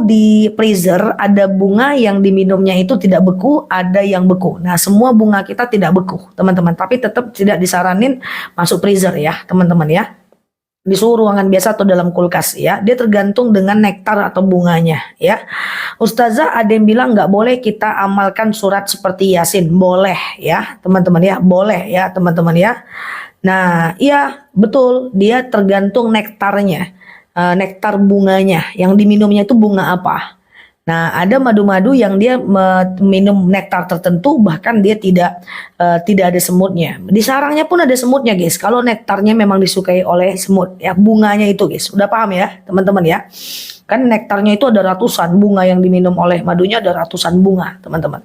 di freezer, ada bunga yang diminumnya itu tidak beku, ada yang beku. Nah semua bunga kita tidak beku teman-teman, tapi tetap tidak disaranin masuk freezer ya teman-teman ya, di suhu ruangan biasa atau dalam kulkas ya. Dia tergantung dengan nektar atau bunganya ya. Ustazah, ada yang bilang nggak boleh kita amalkan surat seperti Yasin. Boleh ya teman-teman ya, boleh ya teman-teman ya. Nah iya betul, dia tergantung nektarnya, nektar bunganya, yang diminumnya itu bunga apa. Nah ada madu-madu yang dia minum nektar tertentu, bahkan dia tidak ada semutnya. Di sarangnya pun ada semutnya guys, kalau nektarnya memang disukai oleh semut ya, bunganya itu guys. Udah paham ya teman-teman ya, kan nektarnya itu ada ratusan, bunga yang diminum oleh madunya ada ratusan bunga teman-teman.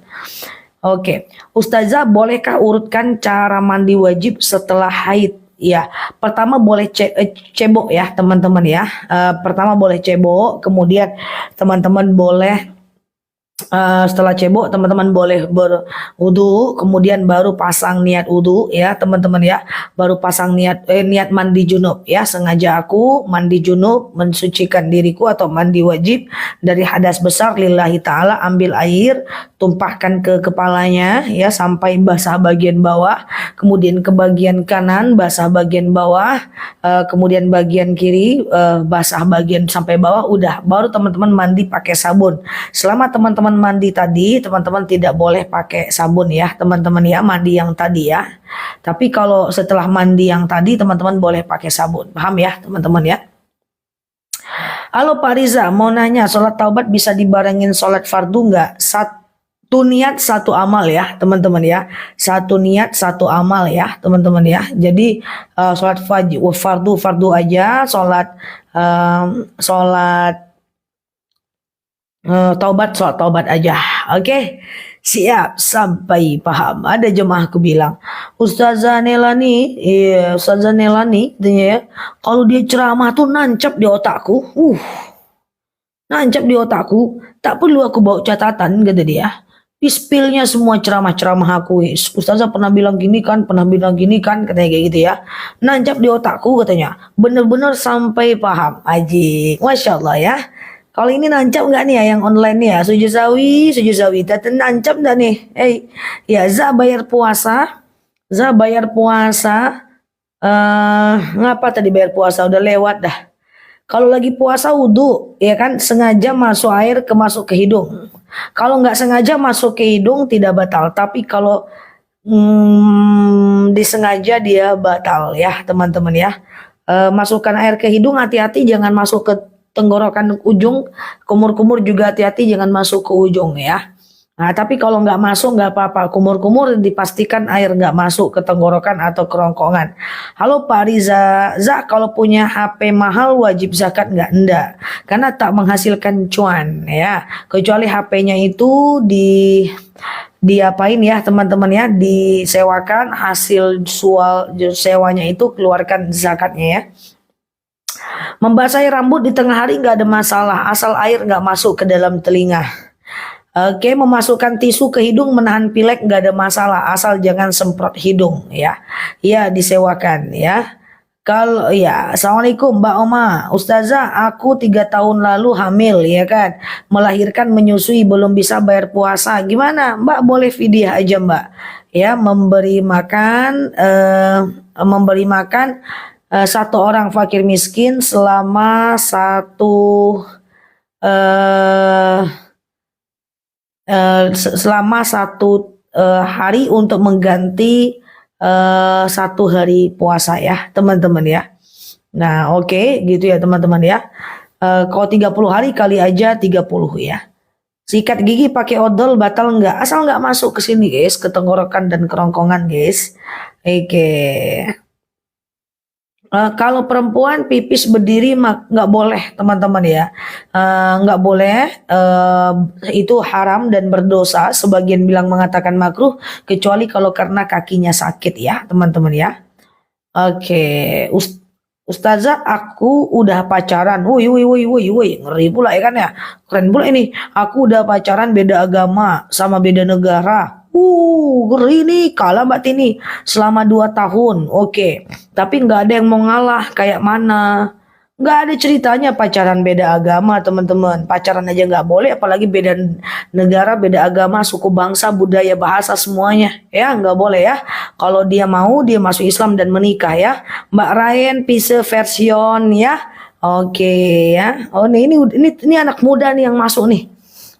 Oke, Ustazah, bolehkah urutkan cara mandi wajib setelah haid? Ya, pertama boleh cebok ya teman-teman ya. Pertama boleh cebok, kemudian teman-teman boleh setelah cebok teman-teman boleh berwudu, kemudian baru pasang niat wudu ya teman-teman ya, baru pasang niat mandi junub ya. Sengaja aku mandi junub mensucikan diriku atau mandi wajib dari hadas besar lillahi ta'ala, ambil air tumpahkan ke kepalanya ya sampai basah bagian bawah, kemudian ke bagian kanan basah bagian bawah, kemudian bagian kiri basah bagian sampai bawah, udah baru teman-teman mandi pakai sabun. Selama teman-teman mandi tadi, teman-teman tidak boleh pakai sabun ya teman-teman ya, mandi yang tadi ya. Tapi kalau setelah mandi yang tadi teman-teman boleh pakai sabun, paham ya teman-teman ya. Halo Pak Riza, mau nanya, sholat taubat bisa dibarengin sholat fardu nggak? Satu niat satu amal ya teman-teman ya. Satu niat satu amal ya teman-teman ya. Jadi sholat fardu fardu aja, sholat sholat taubat aja. Oke. Siap, sampai paham. Ada jemaahku bilang, Ustazah Nelani, iya Ustazah Nelani, katanya ya, kalau dia ceramah tuh nancap di otakku. Nancap di otakku, tak perlu aku bawa catatan, kata dia. Di-spill-nya semua ceramah-ceramah aku. Ustazah pernah bilang gini kan, pernah bilang gini kan, katanya kayak gitu ya. Nancap di otakku katanya. Bener-bener sampai paham. Ajik. Masya Allah ya. Kalau ini nancap nggak nih ya yang online nih ya? Sujud sawi. Tata nancap nggak nih? Ya Za bayar puasa. Za bayar puasa. Ngapa tadi bayar puasa? Udah lewat dah. Kalau lagi puasa wudhu, ya kan sengaja masuk air masuk ke hidung. Kalau nggak sengaja masuk ke hidung tidak batal. Tapi kalau disengaja dia batal ya teman-teman ya. Masukkan air ke hidung, hati-hati jangan masuk ke tenggorokan ujung, kumur-kumur juga hati-hati jangan masuk ke ujung ya. Nah, tapi kalau nggak masuk nggak apa-apa, kumur-kumur dipastikan air nggak masuk ke tenggorokan atau kerongkongan. Halo Pak Riza, kalau punya HP mahal wajib zakat nggak? Enggak, karena tak menghasilkan cuan ya. Kecuali HP-nya itu diapain ya teman-teman ya, disewakan, hasil sewanya itu keluarkan zakatnya ya. Membasahi rambut di tengah hari nggak ada masalah, asal air nggak masuk ke dalam telinga. Oke, memasukkan tisu ke hidung menahan pilek nggak ada masalah, asal jangan semprot hidung ya. Ya disewakan ya. Kalau ya, Assalamualaikum Mbak Oma, Ustazah, aku 3 tahun lalu hamil ya kan, melahirkan menyusui belum bisa bayar puasa, gimana Mbak? Boleh fidyah aja Mbak, ya memberi makan satu orang fakir miskin selama satu hari untuk mengganti 1 hari puasa ya teman-teman ya. Nah oke, gitu ya teman-teman ya. Kalau 30 hari kali aja 30 ya. Sikat gigi pakai odol batal nggak? Asal nggak masuk ke sini guys, ke tenggorokan dan kerongkongan guys. Oke. Kalau perempuan pipis berdiri nggak boleh teman-teman ya, nggak boleh, itu haram dan berdosa. Sebagian bilang mengatakan makruh, kecuali kalau karena kakinya sakit ya teman-teman ya. Oke, Ustazah, aku udah pacaran. Woi, ngeri pula ya kan ya. Keren pula ini. Aku udah pacaran beda agama sama beda negara. Ngeri nih, kalah Mbak Tini. Selama 2 tahun. Oke. Tapi nggak ada yang mau ngalah. Kayak mana? Nggak ada ceritanya pacaran beda agama teman-teman. Pacaran aja nggak boleh, apalagi beda negara, beda agama, suku, bangsa, budaya, bahasa semuanya. Ya nggak boleh ya. Kalau dia mau, dia masuk Islam dan menikah ya. Mbak Ryan Pise version ya. Oke ya. Oh ini anak muda nih yang masuk nih.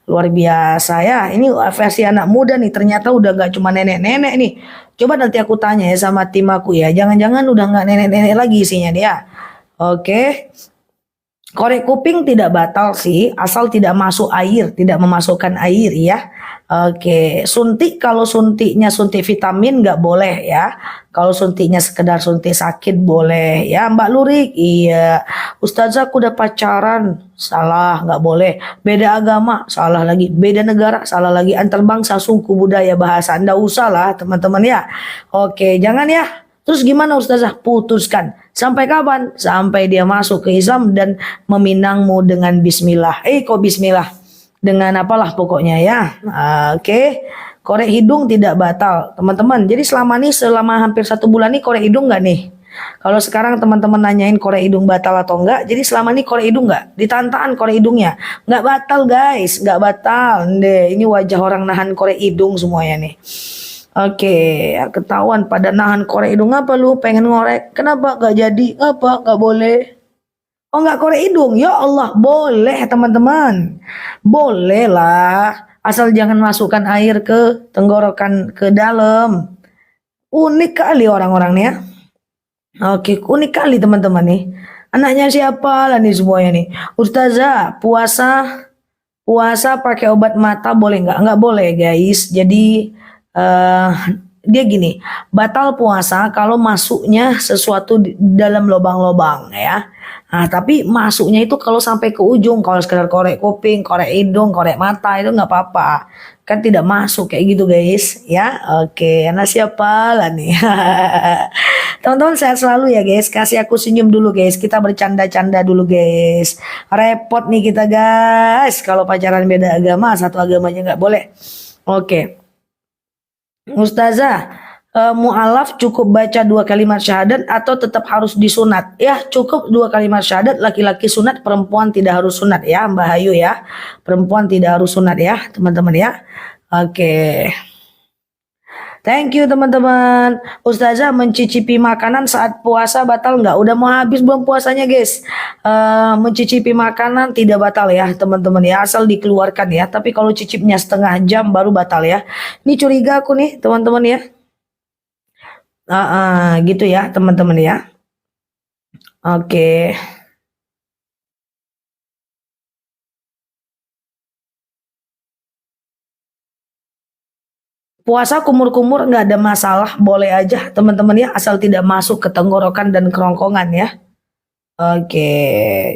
Luar biasa ya. Ini versi anak muda nih. Ternyata udah nggak cuma nenek-nenek nih. Coba nanti aku tanya ya sama tim aku ya. Jangan-jangan udah nggak nenek-nenek lagi isinya dia. Oke. Korek kuping tidak batal sih, asal tidak masuk air, tidak memasukkan air ya. Oke, suntik kalau suntiknya suntik vitamin nggak boleh ya. Kalau suntiknya sekedar suntik sakit boleh ya. Mbak Lurik, iya. Ustazah aku udah pacaran, salah nggak boleh. Beda agama, salah lagi. Beda negara, salah lagi. Antar bangsa, suku, budaya, bahasa, nggak usah lah teman-teman ya. Oke, jangan ya. Terus gimana Ustazah? Putuskan. Sampai kapan? Sampai dia masuk ke Islam dan meminangmu dengan bismillah. Kok bismillah? Dengan apalah pokoknya ya. Oke. Korek hidung tidak batal. Teman-teman, jadi selama hampir 1 bulan nih korek hidung nggak nih? Kalau sekarang teman-teman nanyain korek hidung batal atau enggak, jadi selama ini korek hidung enggak? Ditantaan korek hidungnya. Enggak batal guys, enggak batal. Ini wajah orang nahan korek hidung semuanya nih. Oke, ketahuan pada nahan korek hidung. Apa lu pengen ngorek? Kenapa gak jadi? Apa gak boleh? Oh gak korek hidung? Ya Allah, boleh teman-teman. Boleh lah. Asal jangan masukkan air ke tenggorokan ke dalam. Unik kali orang-orang nih ya. Oke, unik kali teman-teman nih. Anaknya siapa lah nih semuanya nih. Ustazah, puasa pakai obat mata boleh nggak? Nggak boleh guys. Jadi eh dia gini, batal puasa kalau masuknya sesuatu di dalam lubang-lubang ya. Nah, tapi masuknya itu kalau sampai ke ujung, kalau sekedar korek kuping, korek hidung, korek mata itu nggak apa-apa. Kan tidak masuk kayak gitu guys ya. Oke, anak siapa lah nih. Teman-teman sehat selalu ya guys. Kasih aku senyum dulu guys. Kita bercanda-canda dulu guys. Repot nih kita guys. Kalau pacaran beda agama, satu agamanya nggak boleh. Oke. Ustazah, mu'alaf cukup baca 2 kalimat syahadat atau tetap harus disunat? Ya, cukup 2 kalimat syahadat, laki-laki sunat, perempuan tidak harus sunat ya, Mbak Ayu ya. Perempuan tidak harus sunat ya, teman-teman ya. Oke. Thank you teman-teman. Ustazah, mencicipi makanan saat puasa batal nggak? Udah mau habis belum puasanya guys? Mencicipi makanan tidak batal ya teman-teman ya, asal dikeluarkan ya. Tapi kalau cicipnya setengah jam baru batal ya. Ini curiga aku nih teman-teman ya. Gitu ya teman-teman ya. Oke. Puasa kumur-kumur nggak ada masalah, boleh aja teman-teman ya, asal tidak masuk ke tenggorokan dan kerongkongan ya. Oke,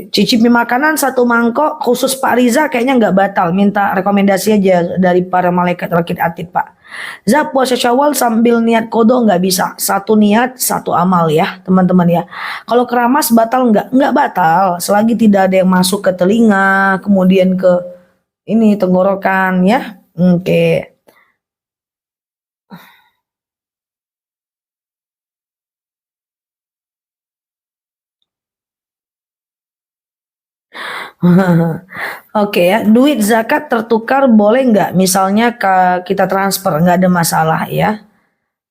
cicipi makanan 1 mangkok khusus Pak Riza kayaknya nggak batal. Minta rekomendasi aja dari para malaikat rakit atid Pak. Zak, puasa Syawal sambil niat kodo nggak bisa. 1 niat 1 amal ya teman-teman ya. Kalau keramas batal nggak? Nggak batal. Selagi tidak ada yang masuk ke telinga, kemudian ke ini tenggorokan ya. Oke. Oke ya, duit zakat tertukar boleh nggak? Misalnya kita transfer nggak ada masalah ya.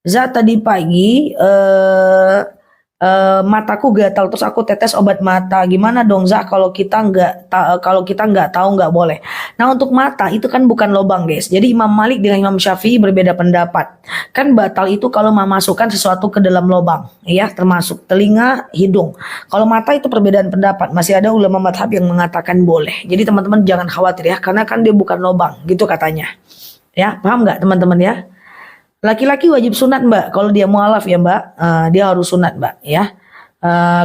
Za, tadi pagi mataku gatal terus aku tetes obat mata. Gimana dong Za kalau kita nggak tahu nggak boleh. Nah untuk mata itu kan bukan lubang guys. Jadi Imam Malik dengan Imam Syafi'i berbeda pendapat. Kan batal itu kalau memasukkan sesuatu ke dalam lubang, ya termasuk telinga, hidung. Kalau mata itu perbedaan pendapat. Masih ada ulama madhab yang mengatakan boleh. Jadi teman-teman jangan khawatir ya, karena kan dia bukan lubang, gitu katanya. Ya paham nggak teman-teman ya? Laki-laki wajib sunat Mbak, kalau dia mualaf ya Mbak, dia harus sunat Mbak ya.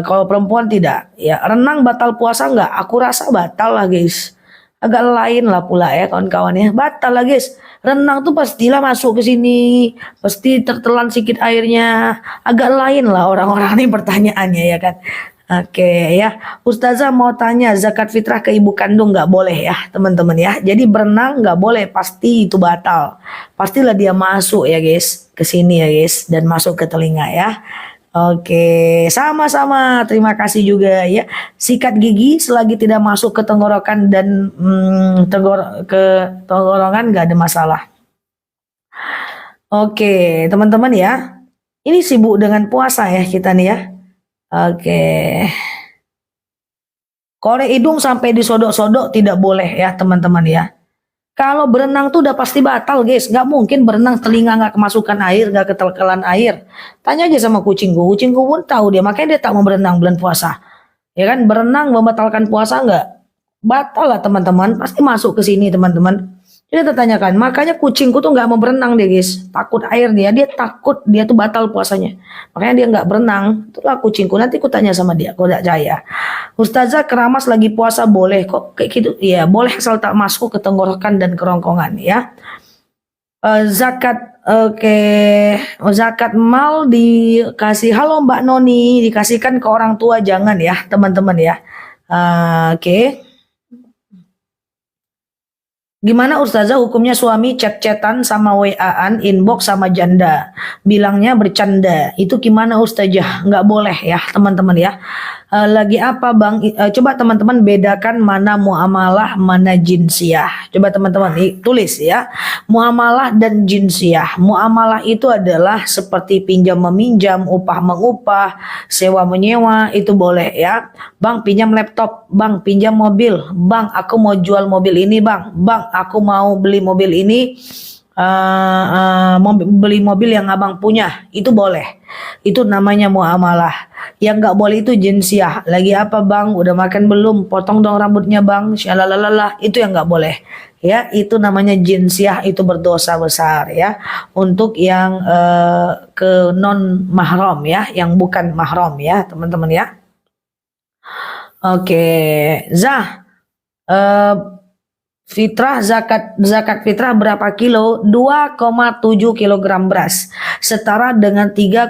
Kalau perempuan tidak. Ya renang batal puasa nggak? Aku rasa batal lah guys. Agak lain lah pula ya kawan-kawan ya. Batal lah guys. Renang tuh pastilah masuk ke sini, pasti tertelan sedikit airnya. Agak lain lah orang-orang ini pertanyaannya ya kan. Oke ya, Ustazah mau tanya zakat fitrah ke ibu kandung nggak boleh ya teman-teman ya. Jadi berenang nggak boleh, pasti itu batal. Pastilah dia masuk ya guys, ke sini ya guys, dan masuk ke telinga ya. Oke, sama-sama. Terima kasih juga ya. Sikat gigi selagi tidak masuk ke tenggorokan dan ke tenggorokan nggak ada masalah. Oke, teman-teman ya. Ini sibuk dengan puasa ya kita nih ya. Oke. Korek hidung sampai disodok-sodok tidak boleh ya teman-teman ya. Kalau berenang tuh udah pasti batal guys. Nggak mungkin berenang telinga nggak kemasukan air, nggak ketelan air. Tanya aja sama kucingku. Kucingku pun tahu dia, makanya dia tak mau berenang bulan puasa. Ya kan, berenang membatalkan puasa nggak? Batal lah teman-teman. Pasti masuk ke sini teman-teman. Dia tertanyakan, makanya kucingku tuh nggak mau berenang dia guys. Takut air dia takut dia tuh batal puasanya. Makanya dia nggak berenang. Itulah kucingku. Nanti aku tanya sama dia, kalau tidak percaya. Ustazah, keramas lagi puasa boleh kok kayak gitu? Iya boleh, asal tak masuk ke tenggorokan dan kerongkongan ya. Zakat, oke. Zakat mal dikasih, halo Mbak Noni, dikasihkan ke orang tua jangan ya teman-teman ya. Oke. Gimana Ustazah hukumnya suami chat-chatan sama WA-an, inbox sama janda, bilangnya bercanda, itu gimana Ustazah? Nggak boleh ya teman-teman ya. Lagi apa Bang? Coba teman-teman bedakan mana muamalah, mana jinsiah. Coba teman-teman tulis ya, muamalah dan jinsiah. Muamalah itu adalah seperti pinjam meminjam, upah mengupah, sewa menyewa, itu boleh ya. Bang pinjam laptop, bang pinjam mobil, bang aku mau jual mobil ini bang, bang aku mau beli mobil ini, beli mobil yang abang punya, itu boleh. Itu namanya muamalah. Yang nggak boleh itu jinsiah. Lagi apa bang? Udah makan belum? Potong dong rambutnya bang. Syalalala. Itu yang nggak boleh. Ya, itu namanya jinsiah, itu berdosa besar ya. Untuk yang ke non mahram ya, yang bukan mahram ya, teman-teman ya. Oke, Zah. eh, Fitrah zakat fitrah berapa kilo? 2,7 kilogram beras, setara dengan 3,5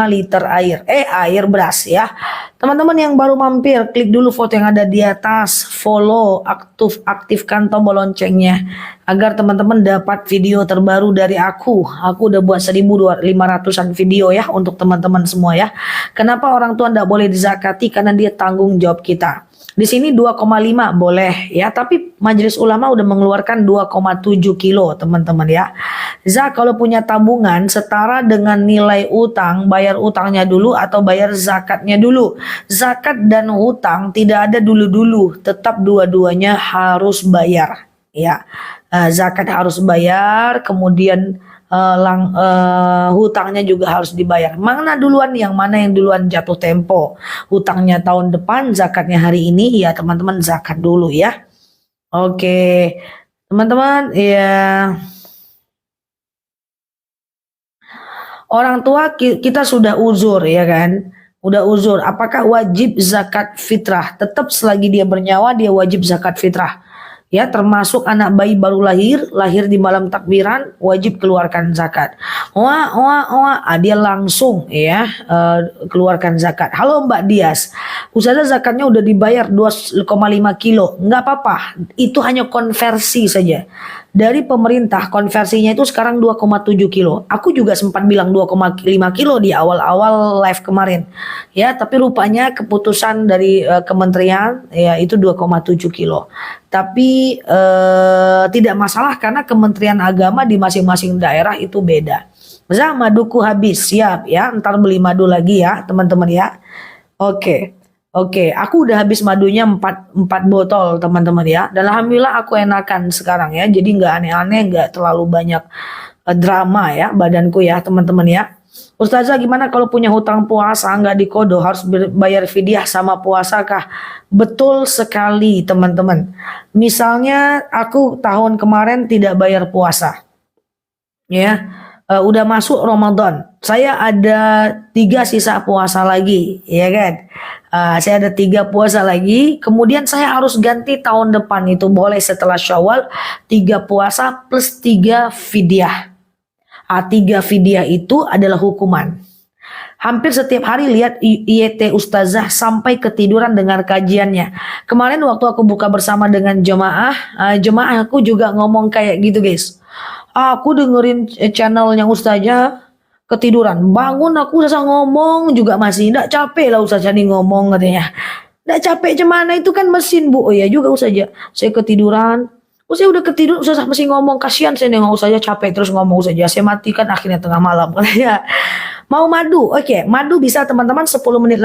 liter air. Air beras ya. Teman-teman yang baru mampir, klik dulu foto yang ada di atas, follow, aktifkan tombol loncengnya agar teman-teman dapat video terbaru dari aku. Aku udah buat 1.500-an video ya untuk teman-teman semua ya. Kenapa orang tua tidak boleh dizakati? Karena dia tanggung jawab kita. Di sini 2,5 boleh ya, tapi Majelis Ulama udah mengeluarkan 2,7 kilo teman-teman ya. Kalau punya tabungan setara dengan nilai utang, bayar utangnya dulu atau bayar zakatnya dulu. Zakat dan utang tidak ada dulu-dulu, tetap dua-duanya harus bayar ya. Zakat harus bayar, kemudian hutangnya juga harus dibayar. Mana duluan, yang mana yang duluan jatuh tempo? Hutangnya tahun depan, zakatnya hari ini, ya teman-teman zakat dulu ya. Oke, teman-teman ya. Orang tua kita sudah uzur ya kan? Udah uzur, apakah wajib zakat fitrah? Tetap selagi dia bernyawa dia wajib zakat fitrah. Ya, termasuk anak bayi baru lahir di malam takbiran, wajib keluarkan zakat. Dia langsung ya keluarkan zakat. Halo Mbak Dias, Ustazah zakatnya udah dibayar 2,5 kilo. Nggak apa-apa, itu hanya konversi saja. Dari pemerintah konversinya itu sekarang 2,7 kilo. Aku juga sempat bilang 2,5 kilo di awal-awal live kemarin. Ya, tapi rupanya keputusan dari kementerian ya itu 2,7 kilo. Tapi tidak masalah karena Kementerian Agama di masing-masing daerah itu beda. Zah, maduku habis, siap ya. Ntar beli madu lagi ya teman-teman ya. Oke, aku udah habis madunya 4 botol teman-teman ya. Dan alhamdulillah aku enakan sekarang ya. Jadi nggak aneh-aneh, nggak terlalu banyak drama ya badanku ya teman-teman ya. Ustazah gimana kalau punya hutang puasa nggak dikodo, harus bayar fidyah sama puasa kah? Betul sekali teman-teman. Misalnya aku tahun kemarin tidak bayar puasa ya. Udah masuk Ramadan, saya ada 3 sisa puasa lagi, ya kan? Saya ada 3 puasa lagi, kemudian saya harus ganti tahun depan, itu boleh setelah Syawal, 3 puasa plus 3 fidyah. 3 fidyah itu adalah hukuman. Hampir setiap hari lihat IET Ustazah sampai ketiduran dengar kajiannya. Kemarin waktu aku buka bersama dengan jemaah aku juga ngomong kayak gitu guys. Aku dengerin channelnya Ustazah ketiduran. Bangun aku Ustazah ngomong juga masih. Nggak capek lah Ustazah nih ngomong katanya. Nggak capek cemana, itu kan mesin bu. Oh ya juga Ustazah. Saya ketiduran. Saya udah ketiduran Ustazah masih ngomong. Kasihan saya nengok Ustazah capek terus ngomong Ustazah. Saya matikan akhirnya tengah malam. Mau madu? Oke, madu bisa teman-teman 10 menit